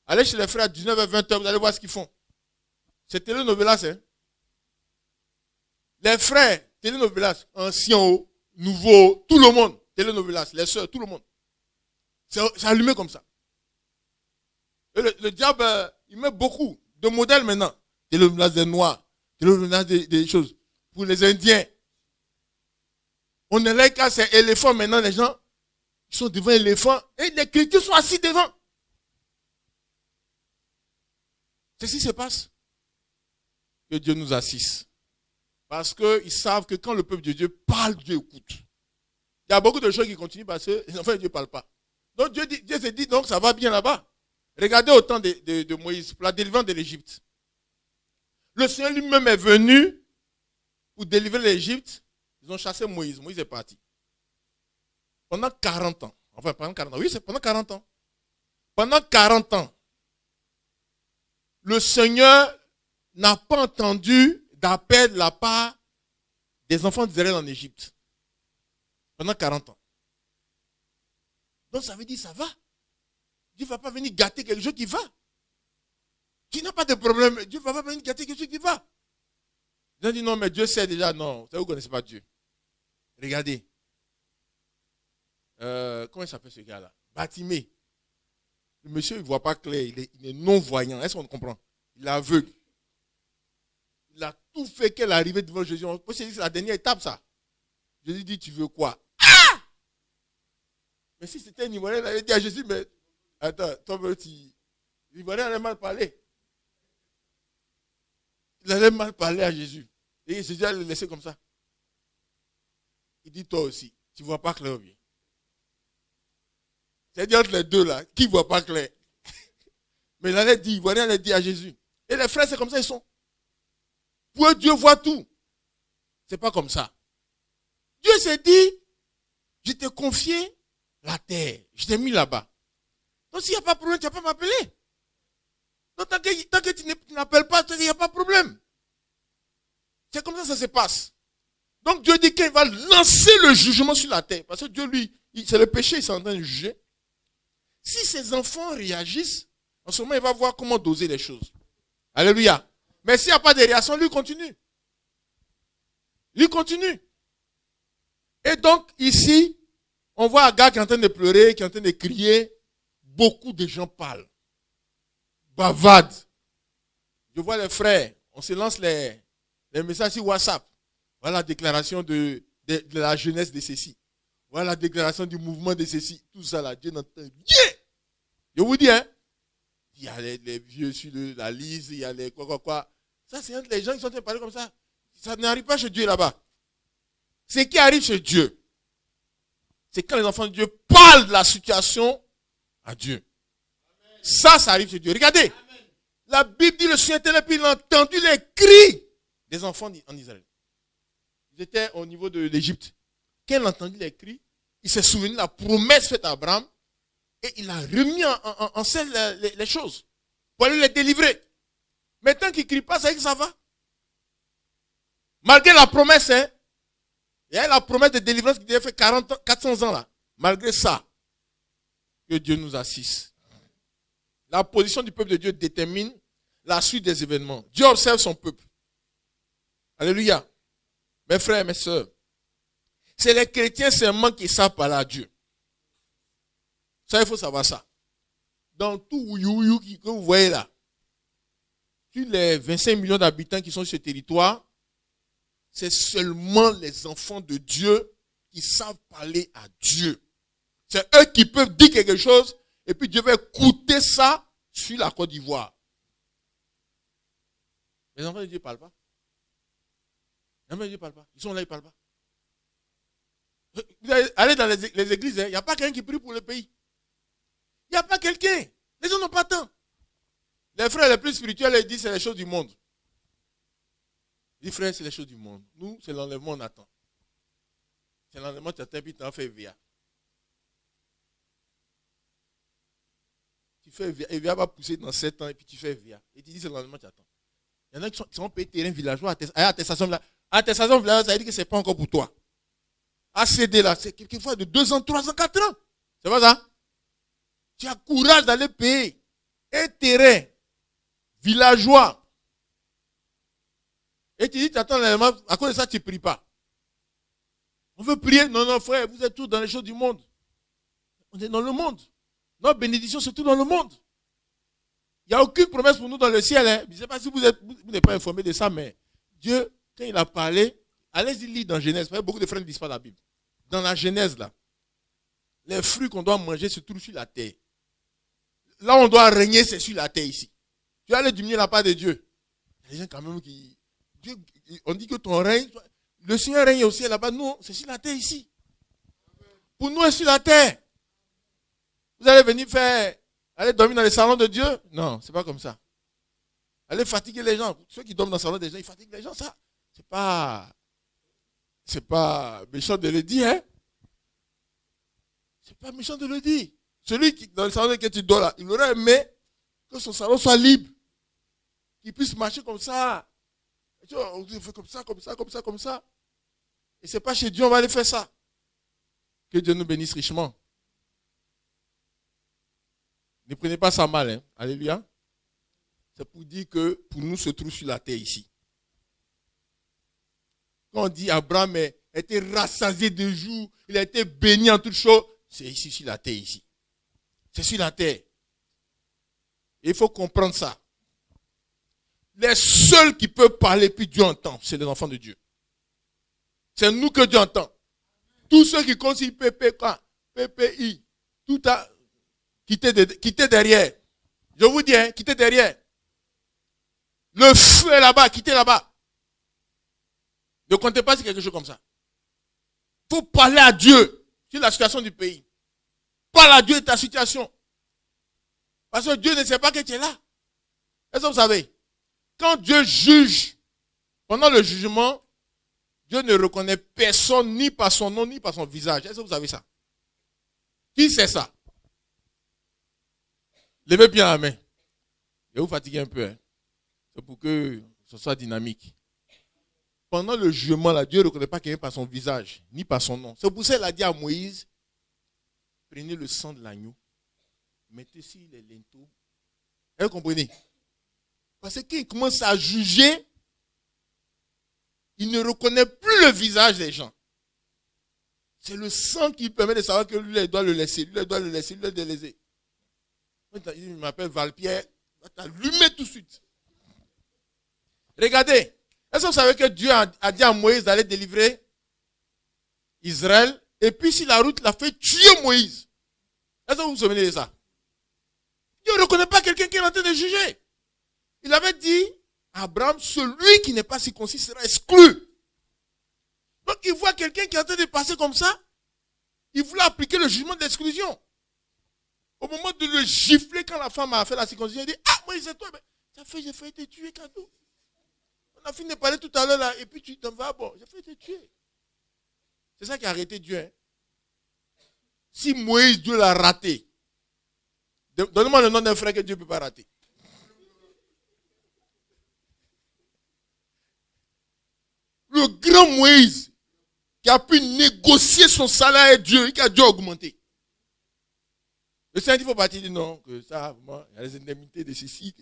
Allez chez les frères à 19h, 20h, vous allez voir ce qu'ils font. C'est télénovelas, hein? Les frères, télénovelas, anciens, nouveaux, tout le monde, télénovelas, les sœurs, tout le monde. C'est allumé comme ça. Et le diable, il met beaucoup de modèles maintenant. Télénovelas des Noirs, télénovelas des choses. Pour les Indiens. On est là, quand c'est éléphant maintenant, les gens, ils sont devant l'éléphant et les chrétiens sont assis devant. C'est ce qui se passe. Que Dieu nous assiste. Parce qu'ils savent que quand le peuple de Dieu parle, Dieu écoute. Il y a beaucoup de choses qui continuent parce que les enfants de Dieu ne parlent pas. Donc Dieu se dit, donc ça va bien là-bas. Regardez au temps de Moïse, pour la délivrance de l'Égypte. Le Seigneur lui-même est venu pour délivrer l'Égypte. Ils ont chassé Moïse. Moïse est parti. Pendant 40 ans. Enfin, pendant 40 ans. Oui, c'est pendant 40 ans. Pendant 40 ans, le Seigneur n'a pas entendu d'appel de la part des enfants d'Israël en Égypte. Pendant 40 ans. Donc ça veut dire ça va. Dieu ne va pas venir gâter quelque chose qui va. Qui n'a pas de problème. Dieu ne va pas venir gâter quelque chose qui va. Ils ont dit non, mais Dieu sait déjà. Non, vous ne connaissez pas Dieu. Regardez. Comment il s'appelle ce gars-là? Batimée. Le monsieur, il ne voit pas clair. Il est non-voyant. Est-ce qu'on comprend? Il est aveugle. Il a tout fait qu'elle est arrivée devant Jésus. On peut se dire que c'est la dernière étape, ça. Jésus dit, tu veux quoi? Ah! Mais si c'était un Ivoirien, il allait dire à Jésus, mais attends, toi, l'Ivoirien allait mal parler. Il allait mal parler à Jésus. Et Jésus allait le laisser comme ça. Il dit, toi aussi, tu ne vois pas clair, bien. C'est-à-dire entre les deux là, qui ne voit pas clair? Mais il allait dire, Ivoirien allait dire à Jésus. Et les frères, c'est comme ça ils sont. Pour eux, Dieu voit tout. Ce n'est pas comme ça. Dieu s'est dit, je t'ai confié la terre. Je t'ai mis là-bas. Donc s'il n'y a pas de problème, tu n'as pas m'appeler. Donc tant que tu n'appelles pas, il n'y a pas de problème. C'est comme ça que ça se passe. Donc Dieu dit qu'il va lancer le jugement sur la terre. Parce que Dieu, lui, c'est le péché, il est en train de juger. Si ses enfants réagissent, en ce moment, il va voir comment doser les choses. Alléluia. Mais s'il n'y a pas de réaction, lui continue. Lui continue. Et donc, ici, on voit un gars qui est en train de pleurer, qui est en train de crier. Beaucoup de gens parlent. Bavardent. Je vois les frères, on se lance les messages sur WhatsApp. Voilà la déclaration de la jeunesse de ceci. Voilà la déclaration du mouvement de ceci. Tout ça là, Dieu n'entend rien. Je vous dis, hein. Il y a les vieux sur la liste, il y a les quoi. Ça, c'est entre les gens qui sont en train de parler comme ça. Ça n'arrive pas chez Dieu là-bas. Ce qui arrive chez Dieu, c'est quand les enfants de Dieu parlent de la situation à Dieu. Ça arrive chez Dieu. Regardez. Amen. La Bible dit le Seigneur était là, puis il a entendu les cris des enfants en Israël. Ils étaient au niveau de l'Égypte. Quand il a entendu les cris, il s'est souvenu de la promesse faite à Abraham et il a remis en scène les choses pour aller les délivrer. Maintenant qu'il ne crie pas, ça y est que ça va. Malgré la promesse, hein, il y a la promesse de délivrance qui devait faire 400 ans là. Malgré ça, que Dieu nous assiste. La position du peuple de Dieu détermine la suite des événements. Dieu observe son peuple. Alléluia. Mes frères et mes sœurs, c'est les chrétiens seulement qui savent parler à Dieu. Ça, il faut savoir ça. Dans tout Ouyou que vous voyez là, sur les 25 millions d'habitants qui sont sur ce territoire, c'est seulement les enfants de Dieu qui savent parler à Dieu. C'est eux qui peuvent dire quelque chose et puis Dieu va écouter ça sur la Côte d'Ivoire. Les enfants de Dieu ne parlent pas. Les enfants de Dieu ne parlent pas. Ils sont là, ils ne parlent pas. Vous allez dans les églises, il n'y a pas quelqu'un qui prie pour le pays. Il n'y a pas quelqu'un. Les gens n'ont pas temps. Les frères les plus spirituels, ils disent c'est les choses du monde. Les frères, c'est les choses du monde. Nous, c'est l'enlèvement, on attend. C'est l'enlèvement, tu attends, puis tu en fais via. Tu fais via, et via va pousser dans 7 ans, et puis tu fais via. Et tu dis c'est l'enlèvement, tu attends. Il y en a qui sont payés terrain villageois à attestation villageoise, ça veut dire que ce n'est pas encore pour toi. ACD là, c'est quelquefois de 2 ans, 3 ans, 4 ans. C'est pas ça? Tu as courage d'aller payer un terrain villageois. Et tu dis, tu attends l'élément, à cause de ça, tu ne pries pas. On veut prier. Non, frère, vous êtes tous dans les choses du monde. On est dans le monde. Notre bénédiction, c'est tout dans le monde. Il n'y a aucune promesse pour nous dans le ciel. Hein. Je ne sais pas si vous n'êtes pas informé de ça, mais Dieu, quand il a parlé, allez-y lire dans Genèse. Beaucoup de frères ne lisent pas la Bible. Dans la Genèse, là, les fruits qu'on doit manger se trouvent sur la terre. Là, on doit régner, c'est sur la terre ici. Tu vas aller diminuer la part de Dieu. Il y a des gens quand même qui... Dieu, on dit que ton règne, le Seigneur règne aussi là-bas. Non, c'est sur la terre ici. Pour nous, c'est sur la terre. Vous allez venir aller dormir dans les salons de Dieu? Non, c'est pas comme ça. Allez fatiguer les gens. Ceux qui dorment dans le salon des gens, ils fatiguent les gens. Ça, c'est pas méchant de le dire, hein. C'est pas méchant de le dire. Celui qui, dans le salon que tu dors là, il aurait aimé que son salon soit libre. Qu'il puisse marcher comme ça. On fait comme ça. Et c'est pas chez Dieu, on va aller faire ça. Que Dieu nous bénisse richement. Ne prenez pas ça mal, hein. Alléluia. C'est pour dire que pour nous se trouve sur la terre ici. Quand on dit Abraham a été rassasié de jours, il a été béni en toutes choses, c'est ici sur la terre ici. C'est sur la terre. Et il faut comprendre ça. Les seuls qui peuvent parler, puis Dieu entend, c'est les enfants de Dieu. C'est nous que Dieu entend. Tous ceux qui considèrent PPI, tout a quitté derrière. Je vous dis, hein, quittez derrière. Le feu est là-bas, quittez là-bas. Ne comptez pas sur quelque chose comme ça. Il faut parler à Dieu sur la situation du pays. Parle à Dieu de ta situation. Parce que Dieu ne sait pas que tu es là. Est-ce que vous savez? Quand Dieu juge, pendant le jugement, Dieu ne reconnaît personne ni par son nom ni par son visage. Est-ce que vous savez ça? Qui sait ça? Levez bien la main. Et vous fatiguez un peu. Hein? C'est pour que ce soit dynamique. Pendant le jugement, là, Dieu ne reconnaît pas quelqu'un par son visage, ni par son nom. C'est pour ça qu'il a dit à Moïse, prenez le sang de l'agneau, mettez sur les linteaux. Vous comprenez? Parce qu'il commence à juger, il ne reconnaît plus le visage des gens. C'est le sang qui permet de savoir que lui, il doit le laisser, lui, il doit le laisser, lui, il doit le laisser. Il m'appelle Valpierre, il va t'allumer tout de suite. Regardez, est-ce que vous savez que Dieu a dit à Moïse d'aller délivrer Israël Et puis si la route l'a fait tuer Moïse. Est-ce que vous vous souvenez de ça? Dieu ne reconnaît pas quelqu'un qui est en train de juger. Il avait dit à Abraham, celui qui n'est pas circoncis sera exclu. Donc il voit quelqu'un qui est en train de passer comme ça. Il voulait appliquer le jugement d'exclusion. Au moment de le gifler, quand la femme a fait la circoncision, il dit, ah, Moïse, c'est toi. Ça fait, j'ai failli te tuer, cadeau. On a fini de parler tout à l'heure là, et puis tu t'en vas, bon, j'ai failli te tuer. C'est ça qui a arrêté Dieu. Hein. Si Moïse, Dieu l'a raté, donne-moi le nom d'un frère que Dieu ne peut pas rater. Le grand Moïse, qui a pu négocier son salaire avec Dieu, qui a dû augmenter. Le Seigneur dit, il faut partir, il dit non, que ça, vraiment, il y a les indemnités de ceci.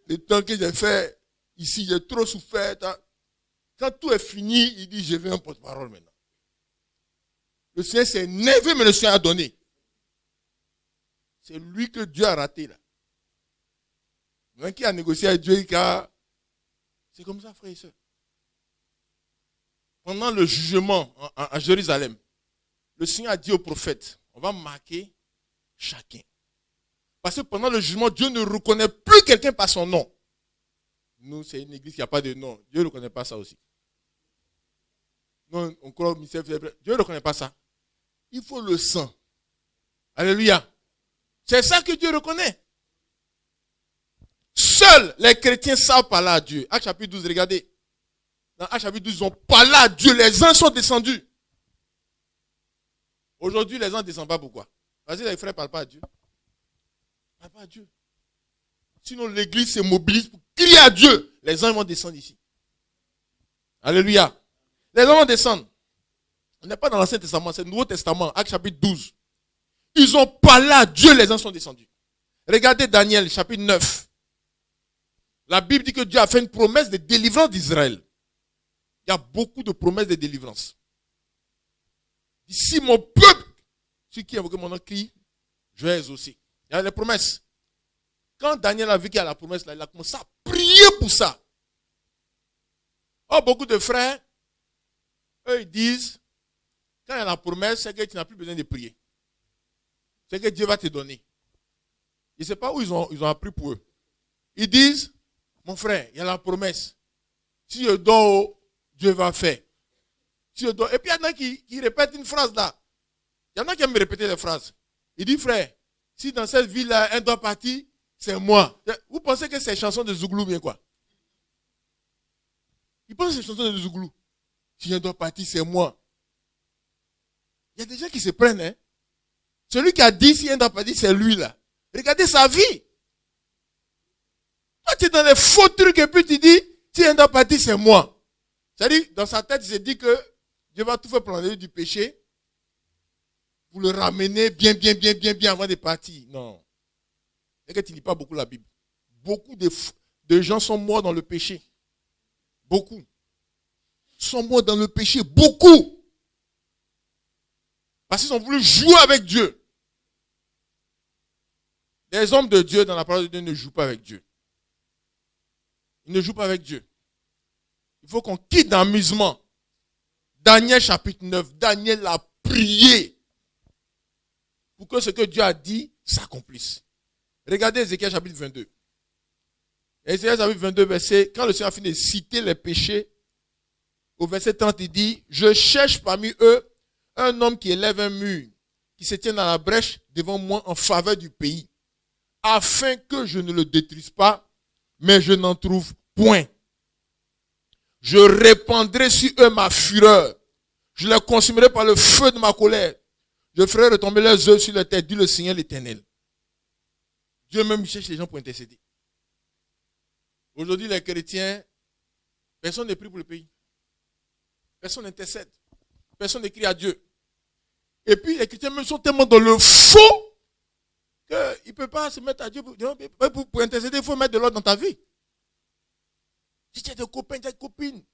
Le temps que j'ai fait ici, j'ai trop souffert. Quand tout est fini, il dit, je veux un porte-parole maintenant. Le Seigneur s'est énervé, mais le Seigneur a donné. C'est lui que Dieu a raté là. Même qui a négocié avec Dieu, c'est comme ça, frère et soeur. Pendant le jugement à Jérusalem, le Seigneur a dit au prophète, on va marquer chacun. Parce que pendant le jugement, Dieu ne reconnaît plus quelqu'un par son nom. Nous, c'est une église qui n'a pas de nom. Dieu ne reconnaît pas ça aussi. Non, on croit au mystère. Dieu ne reconnaît pas ça. Il faut le sang. Alléluia. C'est ça que Dieu reconnaît. Seuls les chrétiens savent parler à Dieu. Acte chapitre 12, regardez. Dans Acte chapitre 12, ils ont parlé à Dieu. Les anges sont descendus. Aujourd'hui, les anges ne descendent pas. Pourquoi? Parce que les frères ne parlent pas à Dieu. Ils ne parlent pas à Dieu. Sinon, l'église se mobilise pour crier à Dieu. Les anges vont descendre ici. Alléluia. Les anges vont descendre. On n'est pas dans l'Ancien Testament, c'est le Nouveau Testament, Acte chapitre 12. Ils ont parlé à Dieu, les anges sont descendus. Regardez Daniel, chapitre 9. La Bible dit que Dieu a fait une promesse de délivrance d'Israël. Il y a beaucoup de promesses de délivrance. Si mon peuple, ceux qui invoquent mon nom, crie, je vais exaucer. Il y a les promesses. Quand Daniel a vu qu'il y a la promesse, là, il a commencé à prier pour ça. Oh, beaucoup de frères, eux, ils disent, quand il y a la promesse, c'est que tu n'as plus besoin de prier. C'est que Dieu va te donner. Je ne sais pas où ils ont appris pour eux. Ils disent, mon frère, il y a la promesse. Si je donne, Dieu va faire. Si je donne. Et puis il y en a qui répètent une phrase là. Il y en a qui aiment répéter les phrases. Il dit, frère, si dans cette ville-là, un doit partir, c'est moi. Vous pensez que c'est une chanson de Zouglou bien quoi? Ils pensent que c'est une chanson de Zouglou. Si un doit partir, c'est moi. Il y a des gens qui se prennent, hein. Celui qui a dit si un doit partir, c'est lui là. Regardez sa vie. Toi, tu es dans les faux trucs et puis tu dis, si un doit partir, c'est moi. C'est-à-dire, dans sa tête, il se dit que Dieu va tout faire pour l'enlever du péché, pour le ramener bien avant de partir. Non. C'est que tu ne lis pas beaucoup la Bible. Beaucoup de gens sont morts dans le péché. Beaucoup. Sont morts dans le péché. Beaucoup. Parce qu'ils ont voulu jouer avec Dieu. Les hommes de Dieu, dans la parole de Dieu, ne jouent pas avec Dieu. Ils ne jouent pas avec Dieu. Il faut qu'on quitte l'amusement. Daniel chapitre 9. Daniel a prié pour que ce que Dieu a dit s'accomplisse. Regardez Ézéchiel chapitre 22. Ézéchiel chapitre 22, verset, quand le Seigneur a fini de citer les péchés, au verset 30, il dit, je cherche parmi eux un homme qui élève un mur, qui se tient dans la brèche devant moi en faveur du pays, afin que je ne le détruise pas, mais je n'en trouve point. Je répandrai sur eux ma fureur. Je les consumerai par le feu de ma colère. Je ferai retomber leurs œuvres sur leur tête, dit le Seigneur l'Éternel. Dieu même cherche les gens pour intercéder. Aujourd'hui, les chrétiens, personne ne prie pour le pays. Personne n'intercède. Personne ne crie à Dieu. Et puis, les chrétiens même sont tellement dans le faux qu'ils ne peuvent pas se mettre à Dieu. Pour intercéder, il faut mettre de l'ordre dans ta vie. Si tu as des copains, tu as des copines,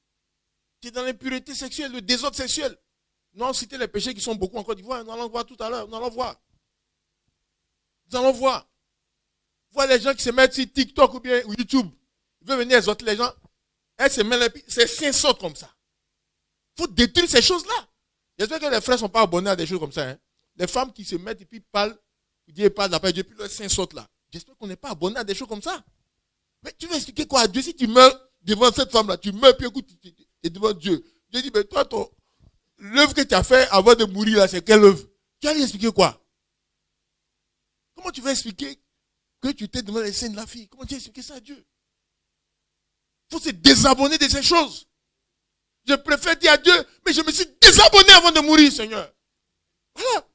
tu es dans l'impureté sexuelle, le désordre sexuel. Nous allons citer les péchés qui sont beaucoup en Côte d'Ivoire. Nous allons voir tout à l'heure. Nous allons voir. Nous allons voir. Voir les gens qui se mettent sur TikTok ou bien YouTube. Ils veulent venir exhorter les gens. Elles se mettent les pieds. Ces chiens sortent comme ça. Il faut détruire ces choses-là. Il J'espère que les frères ne sont pas abonnés à des choses comme ça. Hein. Les femmes qui se mettent et puis parlent, Dieu parle d'après Dieu, puis le sein saute là. J'espère qu'on n'est pas abonné à des choses comme ça. Mais tu veux expliquer quoi à Dieu si tu meurs devant cette femme-là, tu meurs, puis écoute, tu es devant Dieu. Dieu dit, mais toi, l'œuvre que tu as fait avant de mourir là, c'est quelle œuvre? Tu vas lui expliquer quoi? Comment tu vas expliquer que tu t'es devant les seins de la fille? Comment tu vas expliquer ça à Dieu? Il faut se désabonner de ces choses. Je préfère dire à Dieu, mais je me suis désabonné avant de mourir, Seigneur. Voilà.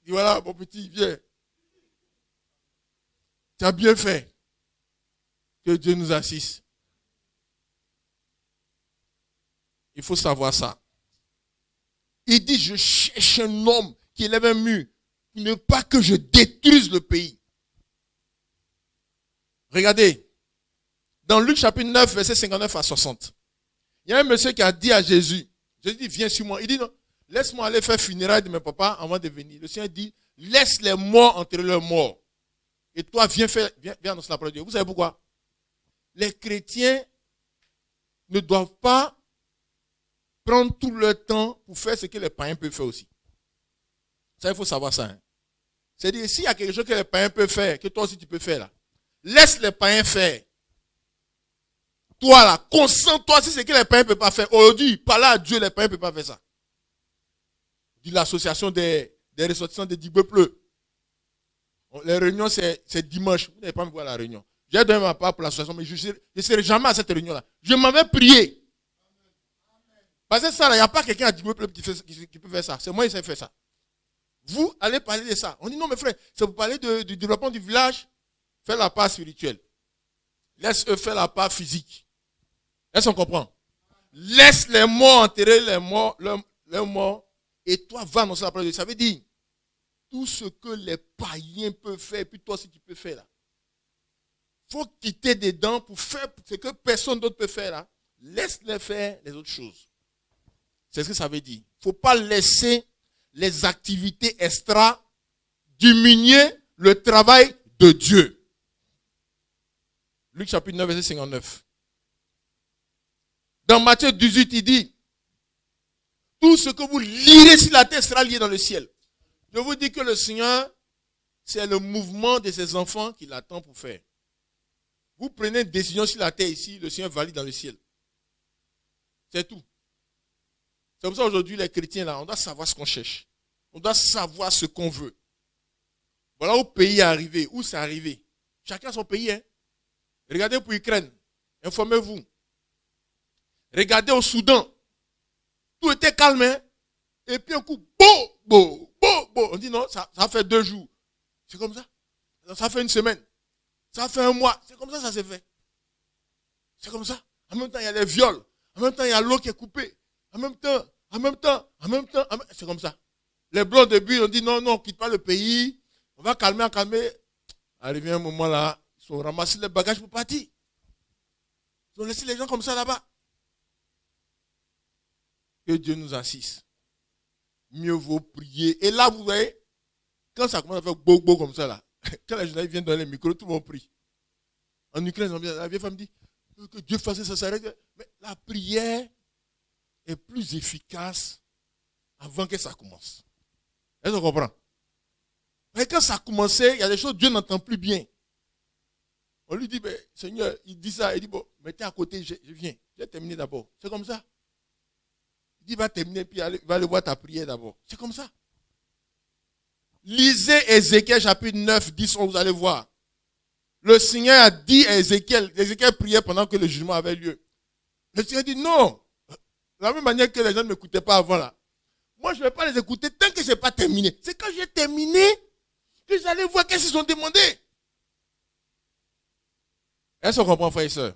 Et voilà, mon petit, viens. Tu as bien fait. Que Dieu nous assiste. Il faut savoir ça. Il dit, je cherche un homme qui élève un mur, pour ne pas que je détruise le pays. Regardez, dans Luc chapitre 9, verset 59 à 60, il y a un monsieur qui a dit à Jésus, Jésus dit, viens sur moi. Il dit, non, laisse-moi aller faire funérailles de mes papas avant de venir. Le Seigneur dit, laisse les morts enterrer leurs morts. Et toi, viens annoncer la parole de Dieu. Vous savez pourquoi? Les chrétiens ne doivent pas prendre tout leur temps pour faire ce que les païens peuvent faire aussi. Ça, il faut savoir ça. Hein. C'est-à-dire, s'il y a quelque chose que les païens peuvent faire, que toi aussi tu peux faire là, laisse les païens faire. Toi là, concentre-toi sur ce que les païens ne peuvent pas faire. Aujourd'hui, parler à Dieu, les païens ne peuvent pas faire ça. Dit l'association des ressortissants de Digbeuple. Les réunions, c'est dimanche. Vous n'allez pas me voir à la réunion. J'ai donné ma part pour l'association, mais je ne serai jamais à cette réunion-là. Je m'en vais prier. Parce que ça, il n'y a pas quelqu'un à Digbeuple qui peut faire ça. C'est moi qui sais faire ça. Vous allez parler de ça. On dit non, mes frères, c'est pour parler du développement du village. Fais la part spirituelle. Laisse eux faire la part physique. Est-ce qu'on comprend? Laisse les morts enterrer leurs morts. Et toi, va annoncer la parole de Dieu. Ça veut dire, tout ce que les païens peuvent faire, et puis toi aussi tu peux faire là. Il faut quitter dedans pour faire ce que personne d'autre peut faire là. Laisse-les faire les autres choses. C'est ce que ça veut dire. Il ne faut pas laisser les activités extra diminuer le travail de Dieu. Luc chapitre 9, verset 59. Dans Matthieu 18, il dit, tout ce que vous lirez sur la terre sera lié dans le ciel. Je vous dis que le Seigneur, c'est le mouvement de ses enfants qu'il attend pour faire. Vous prenez une décision sur la terre ici, le Seigneur valide dans le ciel. C'est tout. C'est pour ça aujourd'hui, les chrétiens, là, on doit savoir ce qu'on cherche. On doit savoir ce qu'on veut. Voilà où le pays est arrivé, où c'est arrivé. Chacun son pays. Hein. Regardez pour l'Ukraine. Informez-vous. Regardez au Soudan. Tout était calme. Hein. Et puis un coup, bo. On dit non, ça fait 2 jours. C'est comme ça. Ça fait 1 semaine. Ça fait 1 mois. C'est comme ça s'est fait. C'est comme ça. En même temps, il y a les viols. En même temps, il y a l'eau qui est coupée. En même temps. C'est comme ça. Les blancs de but ont dit non, on ne quitte pas le pays. On va calmer. Arrivé un moment là, ils ont ramassé les bagages pour partir. Ils ont laissé les gens comme ça là-bas. Que Dieu nous assiste. Mieux vaut prier. Et là, vous voyez, quand ça commence à faire beau comme ça là, quand les journalistes viennent dans les micros, tout le monde prie. En Ukraine, la vieille femme dit que Dieu fasse ça s'arrête. Mais la prière est plus efficace avant que ça commence. Est-ce qu'on comprend? Mais quand ça a commencé, il y a des choses que Dieu n'entend plus bien. On lui dit, Seigneur, il dit ça, il dit, bon, mettez à côté, je viens. J'ai terminé d'abord. C'est comme ça. Il dit, va terminer, puis il va aller voir ta prière d'abord. C'est comme ça. Lisez Ézéchiel chapitre 9, 10, vous allez voir. Le Seigneur a dit à Ézéchiel priait pendant que le jugement avait lieu. Le Seigneur dit, non. De la même manière que les gens ne m'écoutaient pas avant là. Moi, je ne vais pas les écouter tant que je n'ai pas terminé. C'est quand j'ai terminé que j'allais voir qu'est-ce qu'ils ont demandé. Est-ce qu'on comprend, frères et sœurs?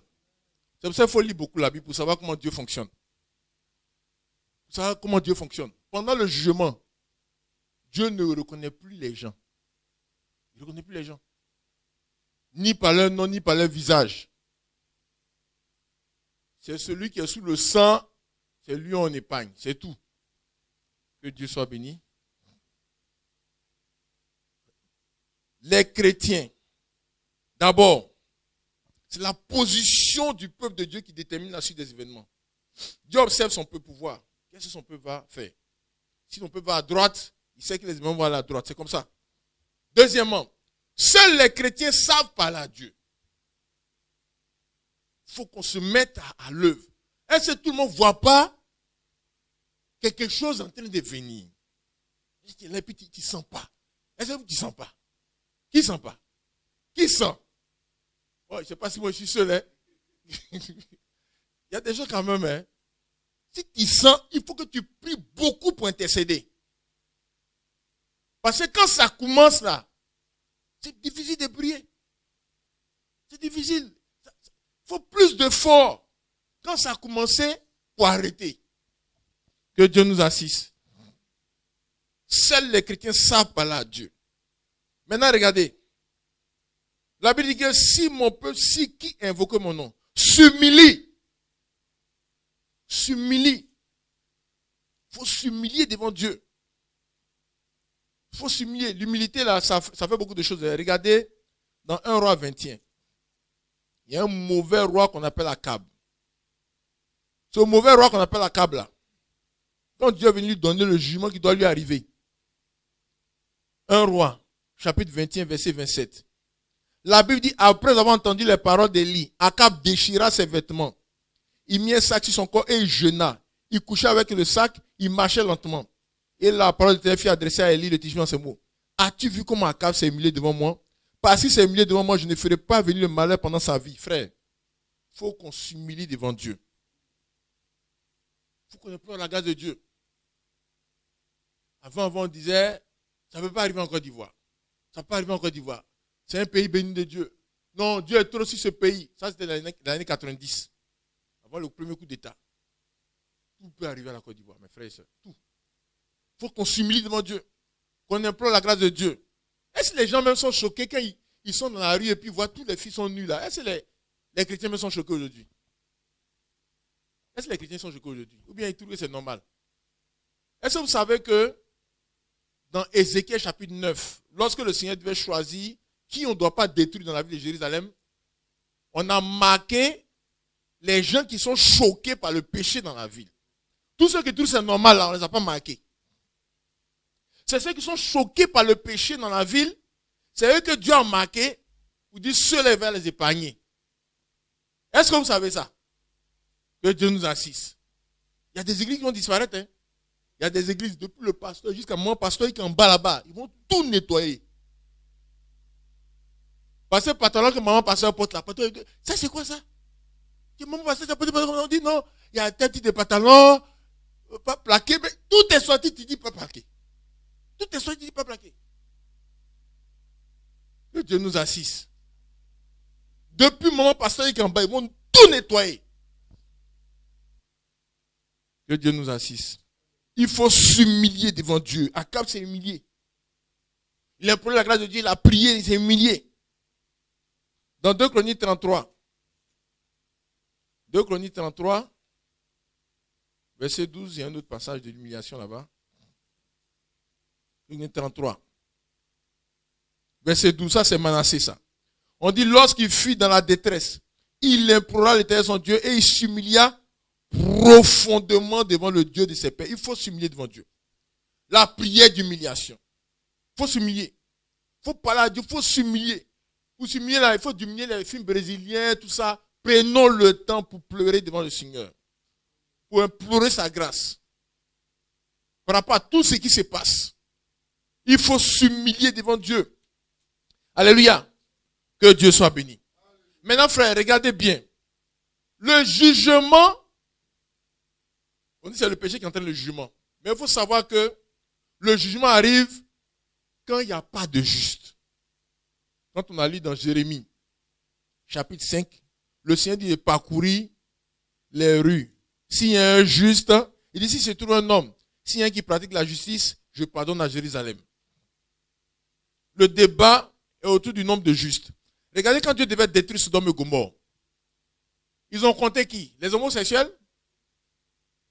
C'est pour ça qu'il faut lire beaucoup la Bible pour savoir comment Dieu fonctionne. Pour savoir comment Dieu fonctionne. Pendant le jugement, Dieu ne reconnaît plus les gens. Il ne reconnaît plus les gens. Ni par leur nom, ni par leur visage. C'est celui qui est sous le sang, c'est lui on épargne. C'est tout. Que Dieu soit béni. Les chrétiens, d'abord, c'est la position du peuple de Dieu qui détermine la suite des événements. Dieu observe son peuple pouvoir. Qu'est-ce que son peuple va faire? Si ton peuple va à droite, il sait que les imams vont aller à droite. C'est comme ça. Deuxièmement, seuls les chrétiens savent parler à Dieu. Il faut qu'on se mette à l'œuvre. Est-ce que tout le monde ne voit pas quelque chose en train de venir? Et puis tu ne sens pas. Est-ce que tu ne sens pas? Qui ne sent pas? Qui sent? Oh, je ne sais pas si moi je suis seul. Hein? Il y a des gens quand même. Hein? Si tu sens, il faut que tu pries beaucoup pour intercéder. Parce que quand ça commence là, c'est difficile de prier. C'est difficile. Il faut plus d'efforts quand ça a commencé pour arrêter. Que Dieu nous assiste. Seuls les chrétiens savent parler à Dieu. Maintenant, regardez. La Bible dit que si mon peuple, si qui invoque mon nom, s'humilie. S'humilie. Il faut s'humilier devant Dieu. Il faut s'humilier. L'humilité, là, ça fait beaucoup de choses. Regardez, dans 1 roi 21, il y a un mauvais roi qu'on appelle Akab. Ce mauvais roi qu'on appelle Akab, là, quand Dieu est venu lui donner le jugement qui doit lui arriver, 1 roi, chapitre 21, verset 27. La Bible dit, après avoir entendu les paroles d'Élie, Akab déchira ses vêtements. Il mit un sac sur son corps et il jeûna. Il coucha avec le sac, il marchait lentement. Et la parole de l'Éternel fut adressée à Élie, le Tishbite, dans ces mots. As-tu vu comment Akab s'est humilié devant moi? Parce qu'il s'est humilié devant moi, je ne ferai pas venir le malheur pendant sa vie. Frère, il faut qu'on s'humilie devant Dieu. Il faut qu'on implore la grâce de Dieu. Avant, on disait, ça ne peut pas arriver en Côte d'Ivoire. Ça ne peut pas arriver en Côte d'Ivoire. C'est un pays béni de Dieu. Non, Dieu est trop sur ce pays. Ça, c'était l'année 90. Avant le premier coup d'État. Tout peut arriver à la Côte d'Ivoire, mes frères et sœurs. Tout. Il faut qu'on s'humilie devant Dieu. Qu'on implore la grâce de Dieu. Est-ce que les gens même sont choqués quand ils sont dans la rue et puis voient tous les filles sont nus là? Est-ce que les chrétiens même sont choqués aujourd'hui? Est-ce que les chrétiens sont choqués aujourd'hui? Ou bien ils trouvent que c'est normal? Est-ce que vous savez que dans Ézéchiel chapitre 9, lorsque le Seigneur devait choisir qui on ne doit pas détruire dans la ville de Jérusalem, on a marqué les gens qui sont choqués par le péché dans la ville. Tous ceux qui trouvent que c'est normal, là, on ne les a pas marqués. C'est ceux qui sont choqués par le péché dans la ville, c'est eux que Dieu a marqué pour dire ceux-là va les épargner. Est-ce que vous savez ça? Que Dieu nous assiste. Il y a des églises qui vont disparaître. Hein? Il y a des églises, depuis le pasteur jusqu'à mon pasteur qui est en bas là-bas, ils vont tout nettoyer. Parce que le pantalon que maman pasteur porte là, ça c'est quoi ça? Que maman pasteur on dit non, il y a un petit de pantalon, pas plaqué, mais tout est sorti, tu dis pas plaqué. Tout est sorti, tu dis pas plaqué. Que Dieu nous assiste. Depuis maman pasteur qui est en bas, ils vont tout nettoyer. Que Dieu nous assiste. Il faut s'humilier devant Dieu. Akab s'est humilié. Il a imploré la grâce de Dieu, il a prié, il s'est humilié. Dans 2 Chroniques 33, 2 Chroniques 33, verset 12, il y a un autre passage de l'humiliation là-bas. 2 Chroniques 33, verset 12, ça c'est Manassé ça. On dit, lorsqu'il fut dans la détresse, il implora l'Éternel son Dieu et il s'humilia profondément devant le Dieu de ses pères. Il faut s'humilier devant Dieu. La prière d'humiliation. Il faut s'humilier. Il faut parler à Dieu, il faut s'humilier. Pour s'humilier là, il faut diminuer les films brésiliens, tout ça. Prenons le temps pour pleurer devant le Seigneur. Pour implorer sa grâce. Par rapport à tout ce qui se passe. Il faut s'humilier devant Dieu. Alléluia. Que Dieu soit béni. Maintenant, frère, regardez bien. Le jugement, on dit que c'est le péché qui entraîne le jugement. Mais il faut savoir que le jugement arrive quand il n'y a pas de juste. Quand on a lu dans Jérémie, chapitre 5, le Seigneur dit de parcourir les rues. S'il y a un juste, il dit si c'est trouve un homme, s'il y a un qui pratique la justice, je pardonne à Jérusalem. Le débat est autour du nombre de justes. Regardez quand Dieu devait détruire Sodome et Gomorrhe. Ils ont compté qui? Les homosexuels?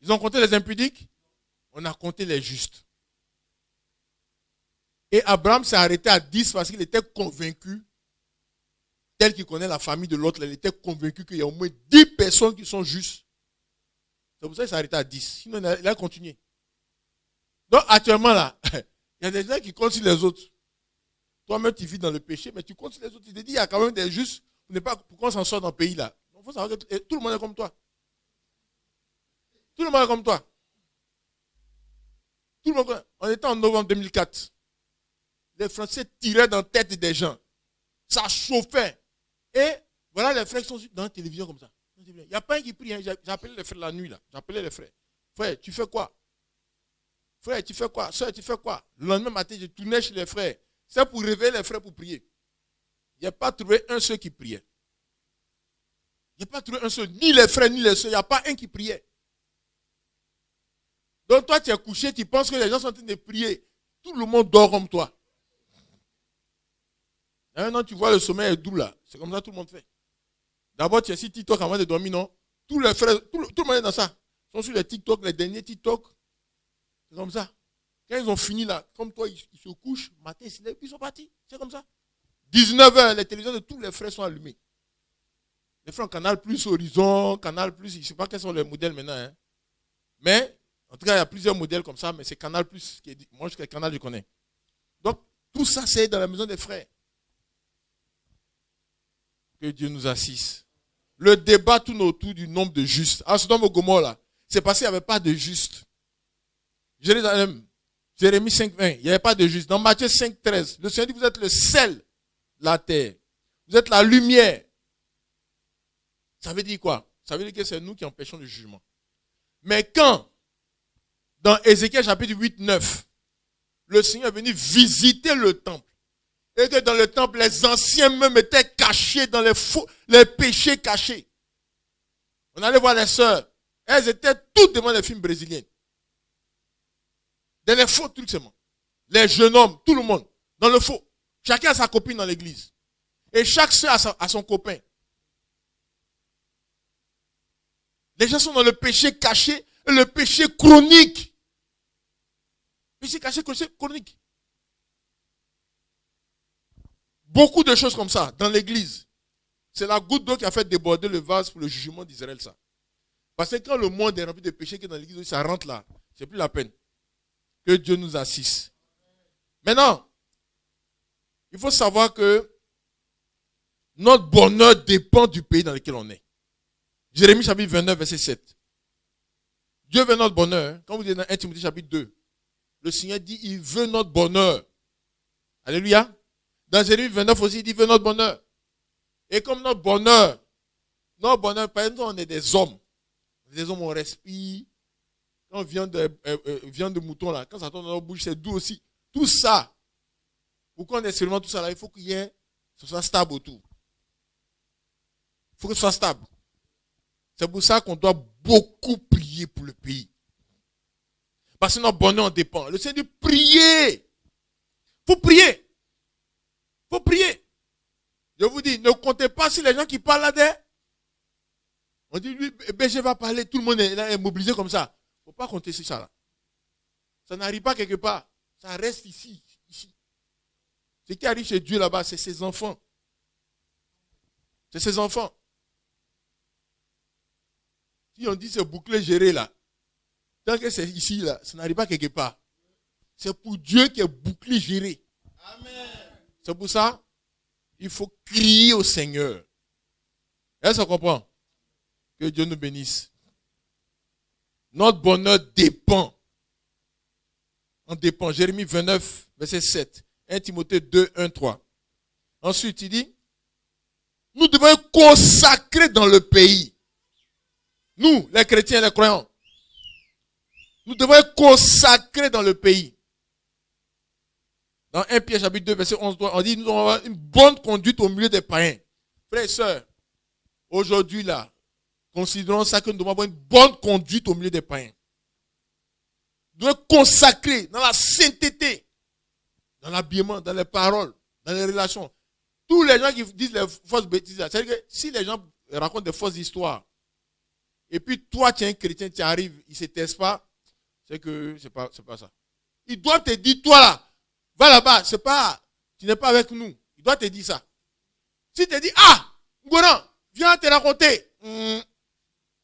Ils ont compté les impudiques? On a compté les justes. Et Abraham s'est arrêté à 10 parce qu'il était convaincu, tel qu'il connaît la famille de l'autre, il était convaincu qu'il y a au moins 10 personnes qui sont justes. C'est pour ça qu'il s'est arrêté à 10. Sinon, il a continué. Donc actuellement là, il y a des gens qui comptent sur les autres. Toi-même tu vis dans le péché, mais tu comptes sur les autres. Tu te dis, il y a quand même des justes. Pourquoi on s'en sort dans le pays là? Il faut savoir que tout le monde est comme toi. Tout le monde est comme toi. Tout le monde. On était en novembre 2004. Les Français tiraient dans la tête des gens. Ça chauffait. Et voilà les frères qui sont dans la télévision comme ça. Il n'y a pas un qui prie. Hein. J'ai appelé les frères la nuit là. J'appelais les frères. Frère, tu fais quoi? Frère, tu fais quoi? Soeur, tu fais quoi? Le lendemain matin, je tournais chez les frères. C'est pour réveiller les frères pour prier. Il n'y a pas trouvé un seul qui priait. Il n'y a pas trouvé un seul. Ni les frères, ni les soeurs. Il n'y a pas un qui priait. Donc toi, tu es couché, tu penses que les gens sont en train de prier. Tout le monde dort comme toi. Et maintenant, tu vois le sommeil est doux là. C'est comme ça que tout le monde fait. D'abord, tu es sur TikTok avant de dormir, non? Tous les frères, tout le monde est dans ça. Ils sont sur les TikTok, les derniers TikTok. C'est comme ça. Quand ils ont fini là, comme toi, ils se couchent, matin, ils se lèvent, puis ils sont partis. C'est comme ça. 19h, les télévisions de tous les frères sont allumées. Les frères Canal Plus, Horizon, Canal Plus, je ne sais pas quels sont les modèles maintenant. Hein. Mais, en tout cas, il y a plusieurs modèles comme ça, mais c'est Canal Plus qui est dit. Moi, le Canal, je connais. Donc, tout ça, c'est dans la maison des frères. Que Dieu nous assiste. Le débat tourne autour du nombre de justes. À Sodome et Gomorrhe, là, c'est parce qu'il n'y avait pas de justes. Jérusalem, Jérémie 5:20, il n'y avait pas de justes. Dans Matthieu 5:13, le Seigneur dit, vous êtes le sel de la terre. Vous êtes la lumière. Ça veut dire quoi? Ça veut dire que c'est nous qui empêchons le jugement. Mais quand, dans Ézéchiel chapitre 8:9, le Seigneur est venu visiter le temple, et que dans le temple, les anciens même étaient cachés dans les péchés cachés. On allait voir les sœurs. Elles étaient toutes devant les films brésiliens. Dans les faux trucs seulement. Les jeunes hommes, tout le monde, dans le faux. Chacun a sa copine dans l'église. Et chaque sœur a son copain. Les gens sont dans le péché caché et le péché chronique. Péché caché, chronique. Beaucoup de choses comme ça dans l'église. C'est la goutte d'eau qui a fait déborder le vase pour le jugement d'Israël, ça. Parce que quand le monde est rempli de péchés qui est dans l'église, ça rentre là. C'est plus la peine. Que Dieu nous assiste. Maintenant, il faut savoir que notre bonheur dépend du pays dans lequel on est. Jérémie chapitre 29, verset 7. Dieu veut notre bonheur. Quand vous êtes dans 1 Timothée chapitre 2, le Seigneur dit, il veut notre bonheur. Alléluia. Dans Jérémie 29 aussi, il dit, il veut notre bonheur. Et comme notre bonheur, par exemple, on est des hommes. Des hommes, on respire. Quand on vient de mouton, là, quand ça tombe dans notre bouche, c'est doux aussi. Tout ça, pour qu'on ait seulement tout ça, là, il faut qu'il y ait, ce soit stable autour. Il faut que ce soit stable. C'est pour ça qu'on doit beaucoup prier pour le pays. Parce que notre bonheur en dépend. Le Seigneur dit, priez. Il faut prier. Il faut prier. Je vous dis, ne comptez pas sur les gens qui parlent là-dedans. On dit, lui, BG va parler, tout le monde est mobilisé comme ça. Il ne faut pas compter sur ça là. Ça n'arrive pas quelque part. Ça reste ici. Ce qui arrive chez Dieu là-bas, c'est ses enfants. C'est ses enfants. Si on dit c'est bouclé, géré là, tant que c'est ici là, ça n'arrive pas quelque part. C'est pour Dieu qui est bouclé, géré. Amen. C'est pour ça, il faut crier au Seigneur. Est-ce qu'on comprend? Que Dieu nous bénisse. Notre bonheur dépend. On dépend. Jérémie 29, verset 7. 1 Timothée 2, 1, 3. Ensuite, il dit, nous devons être consacrés dans le pays. Nous, les chrétiens et les croyants. Nous devons être consacrés dans le pays. Dans 1 Pierre chapitre 2, verset 11, on dit, nous devons avoir une bonne conduite au milieu des païens. Frères et sœurs, aujourd'hui là, considérons ça que nous devons avoir une bonne conduite au milieu des païens. Nous devons être consacrés dans la sainteté, dans l'habillement, dans les paroles, dans les relations. Tous les gens qui disent les fausses bêtises, c'est-à-dire que si les gens racontent des fausses histoires, et puis toi tu es un chrétien, tu arrives, ils ne se taisent pas, c'est que c'est pas ça. Ils doivent te dire, toi là, va là-bas, tu n'es pas avec nous. Ils doivent te dire ça. Si tu te dis, ah, Ngoran, viens te raconter.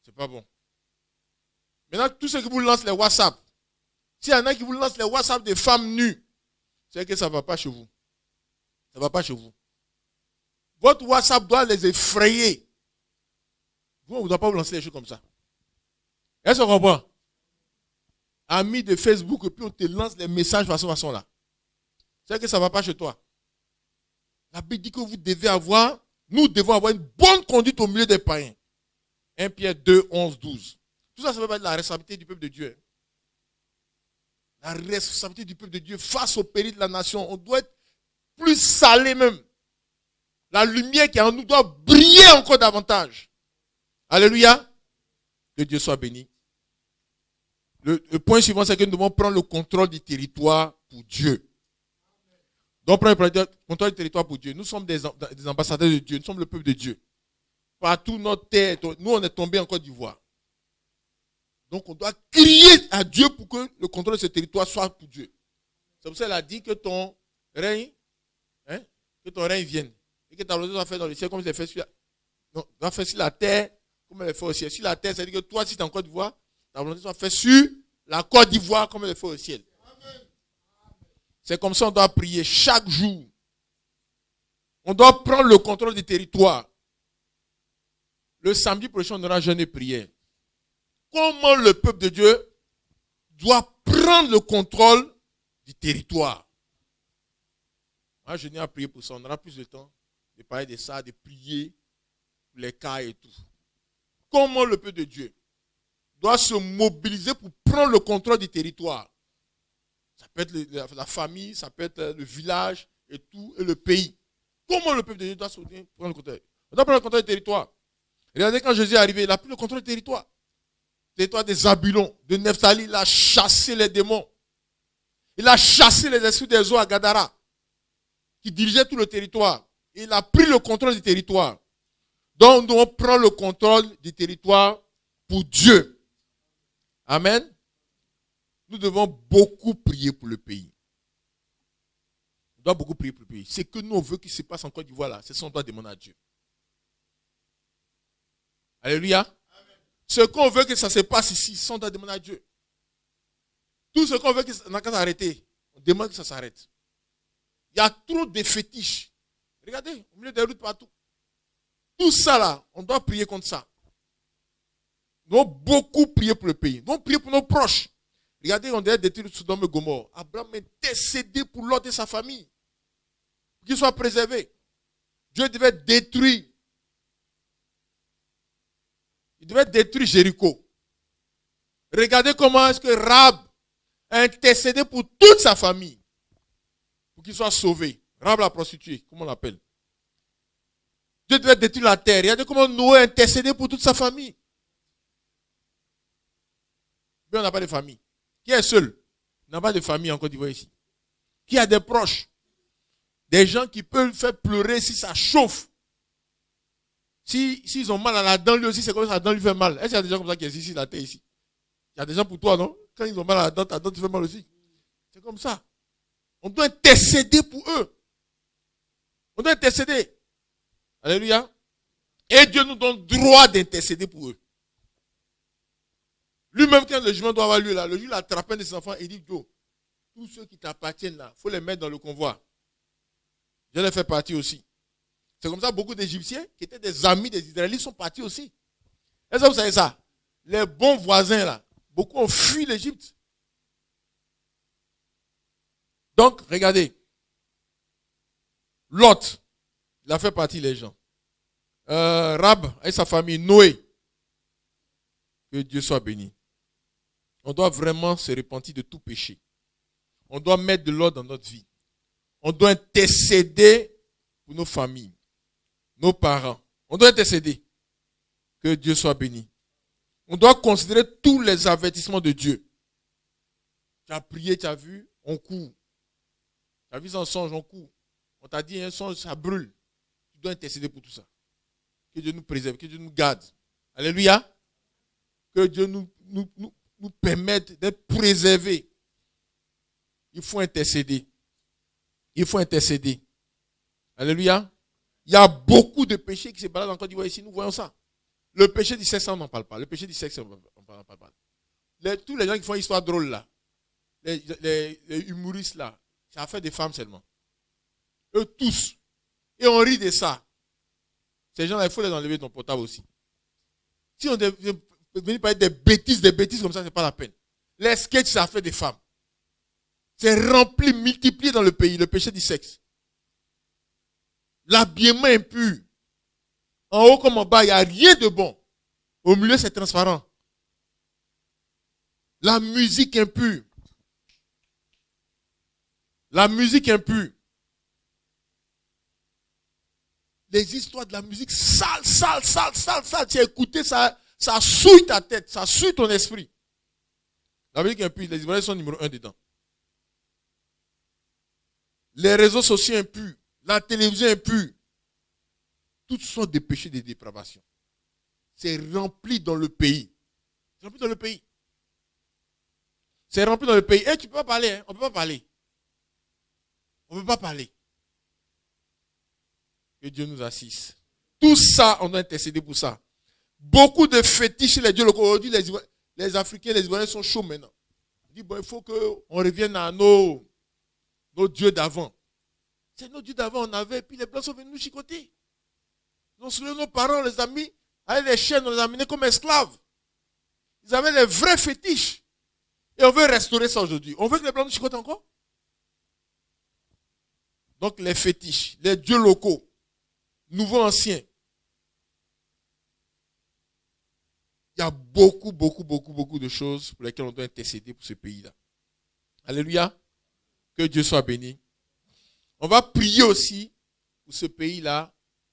C'est pas bon. Maintenant, tous ceux qui vous lancent les WhatsApp, S'il y en a qui vous lancent les WhatsApp des femmes nues, c'est que ça ne va pas chez vous. Ça ne va pas chez vous. Votre WhatsApp doit les effrayer. Vous, on ne doit pas vous lancer des choses comme ça. Est-ce qu'on comprend? Ami de Facebook, et puis on te lance les messages de façon là. C'est que ça ne va pas chez toi. La Bible dit que nous devons avoir une bonne conduite au milieu des païens. 1 Pierre 2, 11, 12. Tout ça, ça veut pas dire la responsabilité du peuple de Dieu. La responsabilité du peuple de Dieu face au péril de la nation. On doit être plus salé même. La lumière qui est en nous doit briller encore davantage. Alléluia. Que Dieu soit béni. Le point suivant, c'est que nous devons prendre le contrôle du territoire pour Dieu. Donc, prendre le contrôle du territoire pour Dieu. Nous sommes des ambassadeurs de Dieu. Nous sommes le peuple de Dieu. Partout notre terre, nous on est tombés en Côte d'Ivoire. Donc on doit crier à Dieu pour que le contrôle de ce territoire soit pour Dieu. C'est pour ça qu'il a dit que ton règne vienne. Et que ta volonté soit faite dans le ciel comme c'est fait sur la... Non, doit faire sur la terre comme elle est faite au ciel. Sur la terre, c'est-à-dire que toi, si tu es en Côte d'Ivoire, ta volonté soit faite sur la Côte d'Ivoire comme elle est faite au ciel. Amen. C'est comme ça qu'on doit prier chaque jour. On doit prendre le contrôle du territoire. Le samedi prochain, on aura jeûne et prière. Comment le peuple de Dieu doit prendre le contrôle du territoire. Moi, je n'ai à prier pour ça. On aura plus de temps de parler de ça, de prier pour les cas et tout. Comment le peuple de Dieu doit se mobiliser pour prendre le contrôle du territoire. Ça peut être la famille, ça peut être le village et tout, et le pays. Comment le peuple de Dieu doit se prendre le contrôle? On doit prendre le contrôle du territoire. Regardez, quand Jésus est arrivé, il a pris le contrôle du territoire. Le territoire des Zabulons, de Nephtali, il a chassé les démons. Il a chassé les esprits des eaux à Gadara, qui dirigeaient tout le territoire. Et il a pris le contrôle du territoire. Donc, nous devons prendre le contrôle du territoire pour Dieu. Amen. Nous devons beaucoup prier pour le pays. On doit beaucoup prier pour le pays. C'est que nous, on veut qu'il se passe en Côte d'Ivoire là. C'est ça qu'on doit demander à Dieu. Alléluia. Amen. Ce qu'on veut que ça se passe ici, ça on doit demander à Dieu. Tout ce qu'on veut que ça n'a qu'à s'arrêter, on demande que ça s'arrête. Il y a trop de fétiches. Regardez, au milieu des routes partout. Tout ça là, on doit prier contre ça. Nous devons beaucoup prier pour le pays. Nous devons prier pour nos proches. Regardez, on devait détruire Sodome et Gomorrhe. Abraham intercédé pour Lot et sa famille. Pour qu'ils soient préservés. Dieu devait détruire. Il devait détruire Jéricho. Regardez comment est-ce que Rahab a intercédé pour toute sa famille. Pour qu'ils soient sauvés. Rahab la prostituée, comment on l'appelle. Dieu devait détruire la terre. Regardez comment Noé a intercédé pour toute sa famille. Mais on n'a pas de famille. Qui est seul? On n'a pas de famille en Côte d'Ivoire ici. Qui a des proches? Des gens qui peuvent faire pleurer si ça chauffe. S'ils ont mal à la dent, lui aussi, c'est comme ça, la dent lui fait mal. Est-ce qu'il y a des gens comme ça qui existent ici, la terre ici? Il y a des gens pour toi, non? Quand ils ont mal à la dent, ta dent te fait mal aussi. C'est comme ça. On doit intercéder pour eux. On doit intercéder. Alléluia. Et Dieu nous donne droit d'intercéder pour eux. Lui-même, quand le jugement doit avoir lieu là, le juge attrape un de ses enfants et dit, Joe, tous ceux qui t'appartiennent là, il faut les mettre dans le convoi. Je les fais partie aussi. C'est comme ça beaucoup d'Égyptiens qui étaient des amis des Israélites sont partis aussi. Est-ce que vous savez ça? Les bons voisins là, beaucoup ont fui l'Égypte. Donc, regardez. Lot, il a fait partie des gens. Rab et sa famille, Noé. Que Dieu soit béni. On doit vraiment se repentir de tout péché. On doit mettre de l'ordre dans notre vie. On doit intercéder pour nos familles, nos parents. On doit intercéder. Que Dieu soit béni. On doit considérer tous les avertissements de Dieu. Tu as prié, tu as vu, on court. Tu as vu un songe, on court. On t'a dit un songe, ça brûle. Tu dois intercéder pour tout ça. Que Dieu nous préserve, que Dieu nous garde. Alléluia. Que Dieu nous permette d'être préservés. Il faut intercéder. Il faut intercéder. Alléluia. Il y a beaucoup de péchés qui se baladent en Côte d'Ivoire ici. Nous voyons ça. Le péché du sexe, on n'en parle pas. Le péché du sexe, on n'en parle pas. Tous les gens qui font une histoire drôle là. les humoristes là, ça a fait des femmes seulement. Eux tous. Et on rit de ça. Ces gens-là, il faut les enlever de ton portable aussi. Si on venir parler des bêtises comme ça, c'est pas la peine. Les sketchs, ça a fait des femmes. C'est rempli, multiplié dans le pays, le péché du sexe. L'habillement impur. En haut comme en bas, il n'y a rien de bon. Au milieu, c'est transparent. La musique impure. La musique impure. Les histoires de la musique sale. Tu as écouté, ça souille ta tête, ça souille ton esprit. La musique impure, les Ivoiriens sont numéro 1 dedans. Les réseaux sociaux impurs, la télévision impure, toutes sortes de péchés de dépravation. C'est rempli dans le pays. C'est rempli dans le pays. C'est rempli dans le pays. Et tu ne peux pas parler, hein? On ne peut pas parler. On ne peut pas parler. Que Dieu nous assiste. Tout ça, on doit intercéder pour ça. Beaucoup de fétiches chez les dieux locaux. Aujourd'hui, les Africains, les Ivoiriens sont chauds maintenant. Ils disent, bon, il faut qu'on revienne à nos dieux d'avant. C'est nos dieux d'avant, on avait, puis les Blancs sont venus nous chicoter. Nos parents, les amis, avec les chaînes, on les a amenés comme esclaves. Ils avaient les vrais fétiches. Et on veut restaurer ça aujourd'hui. On veut que les Blancs nous chicotent encore? Donc les fétiches, les dieux locaux, nouveaux, anciens. Il y a beaucoup de choses pour lesquelles on doit intercéder pour ce pays-là. Alléluia. Que Dieu soit béni. On va prier aussi pour ce pays-là.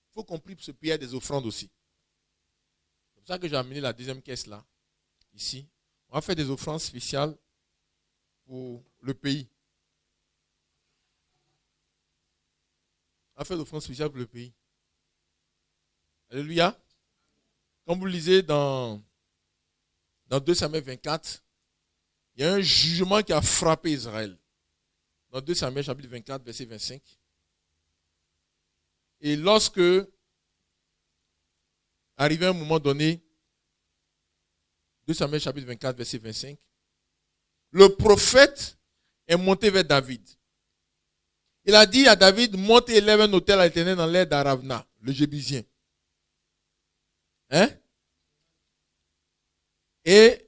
Il faut qu'on prie pour ce pays à des offrandes aussi. C'est pour ça que j'ai amené la deuxième caisse là, ici. On va faire des offrandes spéciales pour le pays. On va faire des offrandes spéciales pour le pays. Alléluia. Comme vous le lisez dans 2 Samuel 24, il y a un jugement qui a frappé Israël. Dans 2 Samuel chapitre 24, verset 25. Et lorsque, arrivé à un moment donné, 2 Samuel chapitre 24, verset 25, le prophète est monté vers David. Il a dit à David, monte et élève un autel à l'Éternel dans l'air d'Aravna, le Jébusien. Hein? Et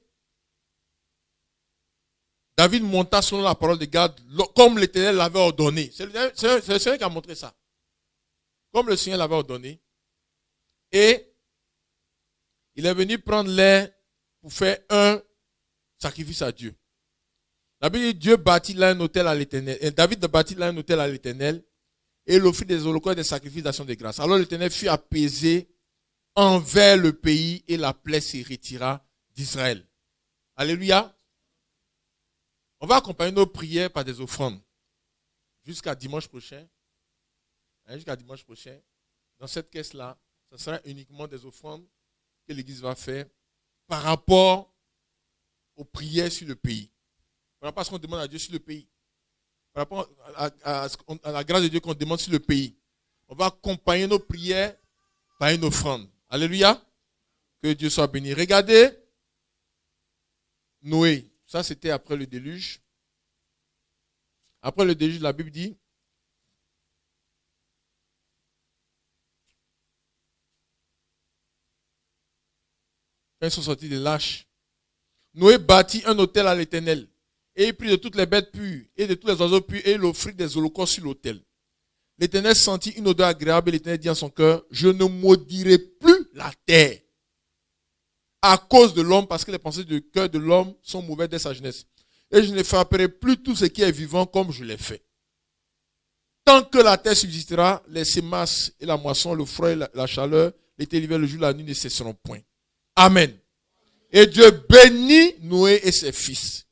David monta selon la parole de Gad, comme l'Éternel l'avait ordonné. C'est le Seigneur qui a montré ça. Comme le Seigneur l'avait ordonné. Et il est venu prendre l'air pour faire un sacrifice à Dieu. La Bible dit, Dieu bâtit là un autel à l'Éternel. Et David bâtit là un autel à l'Éternel. Et il offrit des holocaustes et des sacrifices d'action de grâce. Alors l'Éternel fut apaisé envers le pays et la plaie se retira d'Israël. Alléluia. On va accompagner nos prières par des offrandes. Jusqu'à dimanche prochain. Jusqu'à dimanche prochain. Dans cette caisse-là, ce sera uniquement des offrandes que l'Église va faire par rapport aux prières sur le pays. Par rapport à ce qu'on demande à Dieu sur le pays. Par rapport à la grâce de Dieu qu'on demande sur le pays. On va accompagner nos prières par une offrande. Alléluia. Que Dieu soit béni. Regardez Noé. Ça, c'était après le déluge. Après le déluge, la Bible dit, quand ils sont sortis des lâches, Noé bâtit un autel à l'Éternel. Et il prit de toutes les bêtes pures et de tous les oiseaux purs et il offrit des holocaustes sur l'autel. L'Éternel sentit une odeur agréable et l'Éternel dit en son cœur, je ne maudirai plus la terre à cause de l'homme, parce que les pensées du cœur de l'homme sont mauvaises dès sa jeunesse. Et je ne frapperai plus tout ce qui est vivant comme je l'ai fait. Tant que la terre subsistera, les semences et la moisson, le froid et la chaleur, l'été, l'hiver, le jour, la nuit ne cesseront point. Amen. Et Dieu bénit Noé et ses fils.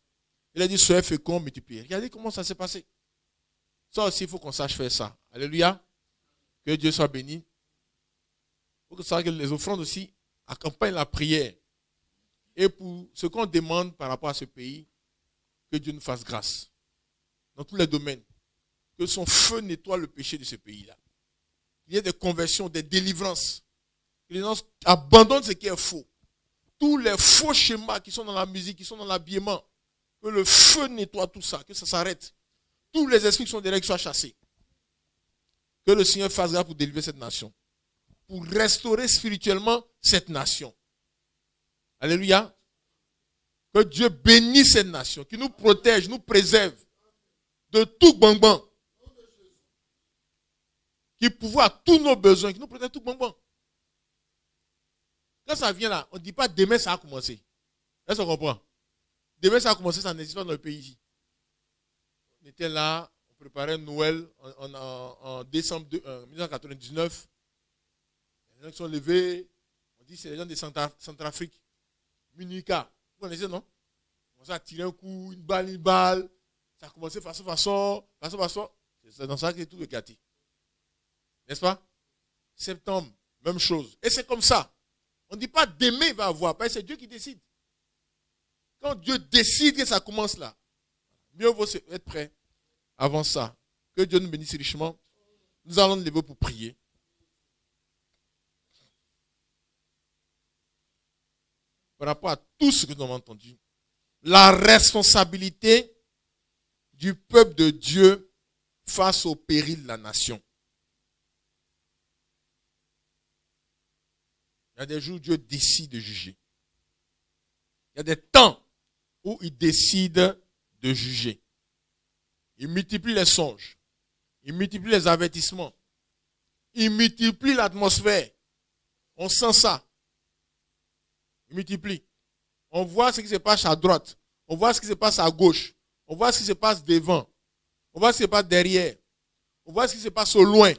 Il a dit, soyez féconds, multipliez. Regardez comment ça s'est passé. Ça aussi, il faut qu'on sache faire ça. Alléluia. Que Dieu soit béni. Il faut que ça, que les offrandes aussi accompagnent la prière. Et pour ce qu'on demande par rapport à ce pays, que Dieu nous fasse grâce. Dans tous les domaines. Que son feu nettoie le péché de ce pays-là. Il y ait des conversions, des délivrances. Que les gens abandonnent ce qui est faux. Tous les faux schémas qui sont dans la musique, qui sont dans l'habillement, Que le feu nettoie tout ça, que ça s'arrête. Tous les esprits qui sont derrière qui soient chassés. Que le Seigneur fasse grâce pour délivrer cette nation. Pour restaurer spirituellement cette nation. Alléluia. Que Dieu bénisse cette nation, qu'il nous protège, nous préserve de tout bang-bang. Qu'il pourvoit à tous nos besoins, qu'il nous protège de tout bang-bang. Quand ça vient là, on ne dit pas demain ça a commencé. Est-ce qu'on comprend? Demain ça a commencé, ça n'existe pas dans le pays ici. On était là, on préparait Noël en décembre 1999. Les gens qui sont levés, on dit c'est les gens de Centrafrique. Minuika. Vous connaissez, non? On commençait à tirer un coup, une balle. Ça a commencé façon. C'est dans ça que tout est gâté. N'est-ce pas? Septembre, même chose. Et c'est comme ça. On ne dit pas demain il va avoir, parce que c'est Dieu qui décide. Quand Dieu décide que ça commence là, mieux vaut être prêt avant ça. Que Dieu nous bénisse richement. Nous allons nous lever pour prier. Par rapport à tout ce que nous avons entendu, la responsabilité du peuple de Dieu face au péril de la nation. Il y a des jours où Dieu décide de juger. Il y a des temps où il décide de juger. Il multiplie les songes. Il multiplie les avertissements. Il multiplie l'atmosphère. On sent ça. Il multiplie. On voit ce qui se passe à droite. On voit ce qui se passe à gauche. On voit ce qui se passe devant. On voit ce qui se passe derrière. On voit ce qui se passe au loin.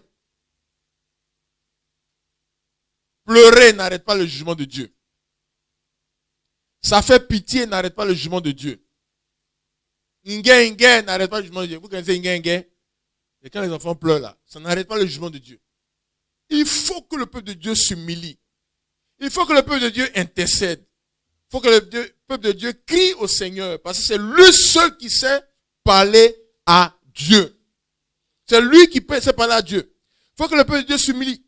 Pleurer n'arrête pas le jugement de Dieu. Ça fait pitié n'arrête pas le jugement de Dieu. Inge n'arrête pas le jugement de Dieu. Vous connaissez Inge? Et quand les enfants pleurent là, ça n'arrête pas le jugement de Dieu. Il faut que le peuple de Dieu s'humilie. Il faut que le peuple de Dieu intercède. Il faut que le peuple de Dieu crie au Seigneur. Parce que c'est lui seul qui sait parler à Dieu. C'est lui qui sait parler à Dieu. Il faut que le peuple de Dieu s'humilie.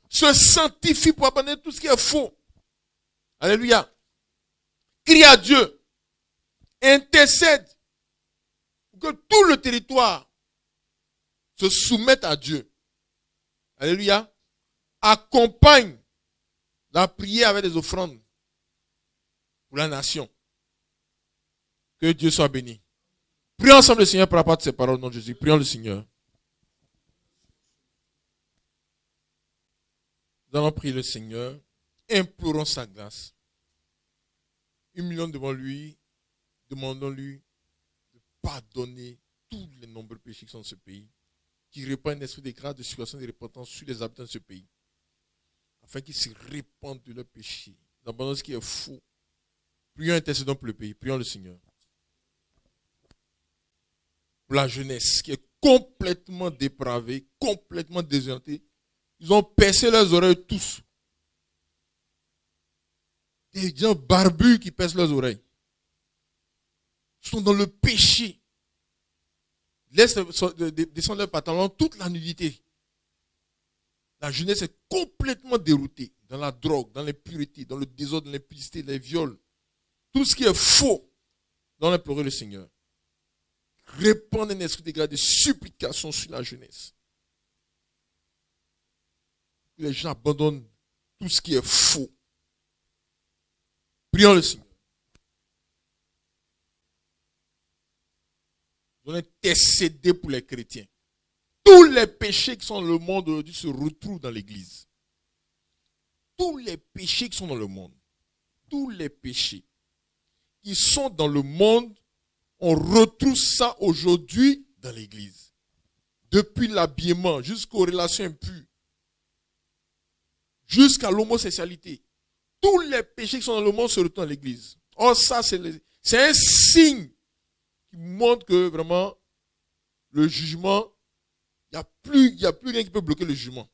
Se sanctifie pour abandonner tout ce qui est faux. Alléluia. Crie à Dieu. Intercède. Pour que tout le territoire se soumette à Dieu. Alléluia. Accompagne la prière avec des offrandes pour la nation. Que Dieu soit béni. Prions ensemble le Seigneur par rapport à ces paroles au nom de Jésus. Prions le Seigneur. Nous allons prier le Seigneur. Implorons sa grâce. Humilions devant lui. Demandons-lui de pardonner tous les nombreux péchés qui sont dans ce pays. Qui répand un esprit de grâce, de situation de repentance sur les habitants de ce pays. Afin qu'ils se répandent de leurs péchés. D'abandonner ce qui est faux. Prions, intercédons pour le pays. Prions le Seigneur. Pour la jeunesse qui est complètement dépravée, complètement désorientée. Ils ont percé leurs oreilles tous. Des gens barbus qui percent leurs oreilles. Ils sont dans le péché. Ils laissent descendre leurs pantalons toute la nudité. La jeunesse est complètement déroutée dans la drogue, dans l'impureté, dans le désordre, dans l'impudicité, les viols. Tout ce qui est faux, dans l'implorer le Seigneur. Répandre un esprit de grâce, de supplication sur la jeunesse. Les gens abandonnent tout ce qui est faux. Prions le Seigneur. Nous allons intercéder pour les chrétiens. Tous les péchés qui sont dans le monde aujourd'hui se retrouvent dans l'église. Tous les péchés qui sont dans le monde. Tous les péchés qui sont dans le monde, on retrouve ça aujourd'hui dans l'église. Depuis l'habillement jusqu'aux relations impures. Jusqu'à l'homosexualité. Tous les péchés qui sont dans le monde se retrouvent dans l'église. Or, ça, c'est un signe qui montre que vraiment, le jugement, il n'y a plus rien qui peut bloquer le jugement.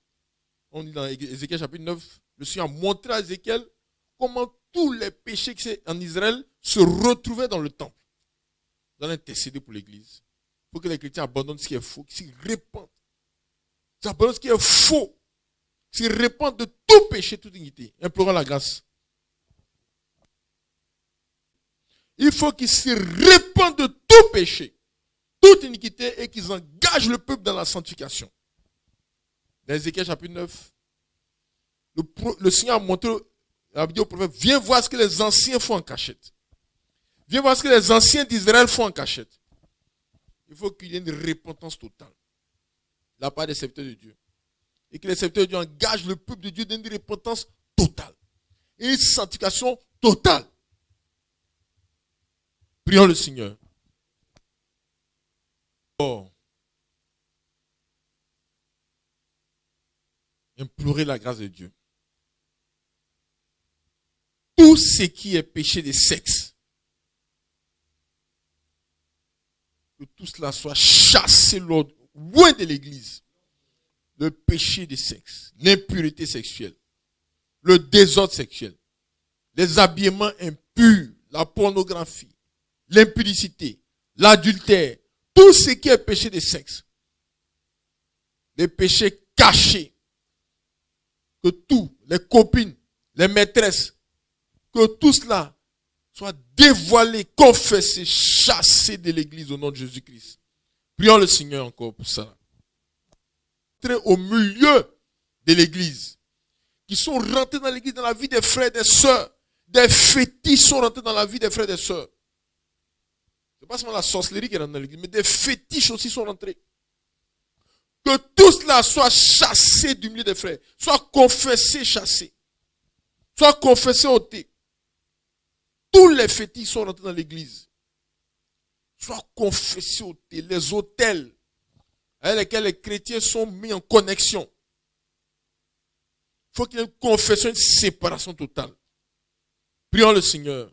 On dit dans Ézéchiel chapitre 9, le Seigneur a montré à Ézéchiel comment tous les péchés qui sont en Israël se retrouvaient dans le temple. Nous allons intercéder pour l'église. Il faut que les chrétiens abandonnent ce qui est faux, qu'ils s'y répandent. Ils abandonnent ce qui est faux. S'ils répandent de tout péché, toute dignité. Implorons la grâce. Il faut qu'ils s'y répandent repent de tout péché, toute iniquité, et qu'ils engagent le peuple dans la sanctification. Dans Ézéchiel chapitre 9, le Seigneur a montré, a dit au prophète, viens voir ce que les anciens font en cachette. Viens voir ce que les anciens d'Israël font en cachette. Il faut qu'il y ait une repentance totale de la part des serviteurs de Dieu. Et que les serviteurs de Dieu engagent le peuple de Dieu dans une repentance totale. Et une sanctification totale. Prions le Seigneur. Oh. Implorer la grâce de Dieu. Tout ce qui est péché de sexe, que tout cela soit chassé loin de l'église. Le péché de sexe, l'impureté sexuelle, le désordre sexuel, les habillements impurs, la pornographie, l'impudicité, l'adultère, tout ce qui est péché de sexe, les péchés cachés, que tous, les copines, les maîtresses, que tout cela soit dévoilé, confessé, chassé de l'église au nom de Jésus-Christ. Prions le Seigneur encore pour ça. Au milieu de l'église, qui sont rentrés dans l'église, dans la vie des frères et des sœurs, des fétiches sont rentrés dans la vie des frères et des sœurs. Ce n'est pas seulement la sorcellerie qui est rentrée dans l'église, mais des fétiches aussi sont rentrés. Que tout cela soit chassé du milieu des frères, soit confessé, chassé, soit confessé, ôté. Tous les fétiches sont rentrés dans l'église. Soit confessés, ôtés. Les autels avec lesquels les chrétiens sont mis en connexion. Il faut qu'il y ait une confession, une séparation totale. Prions le Seigneur.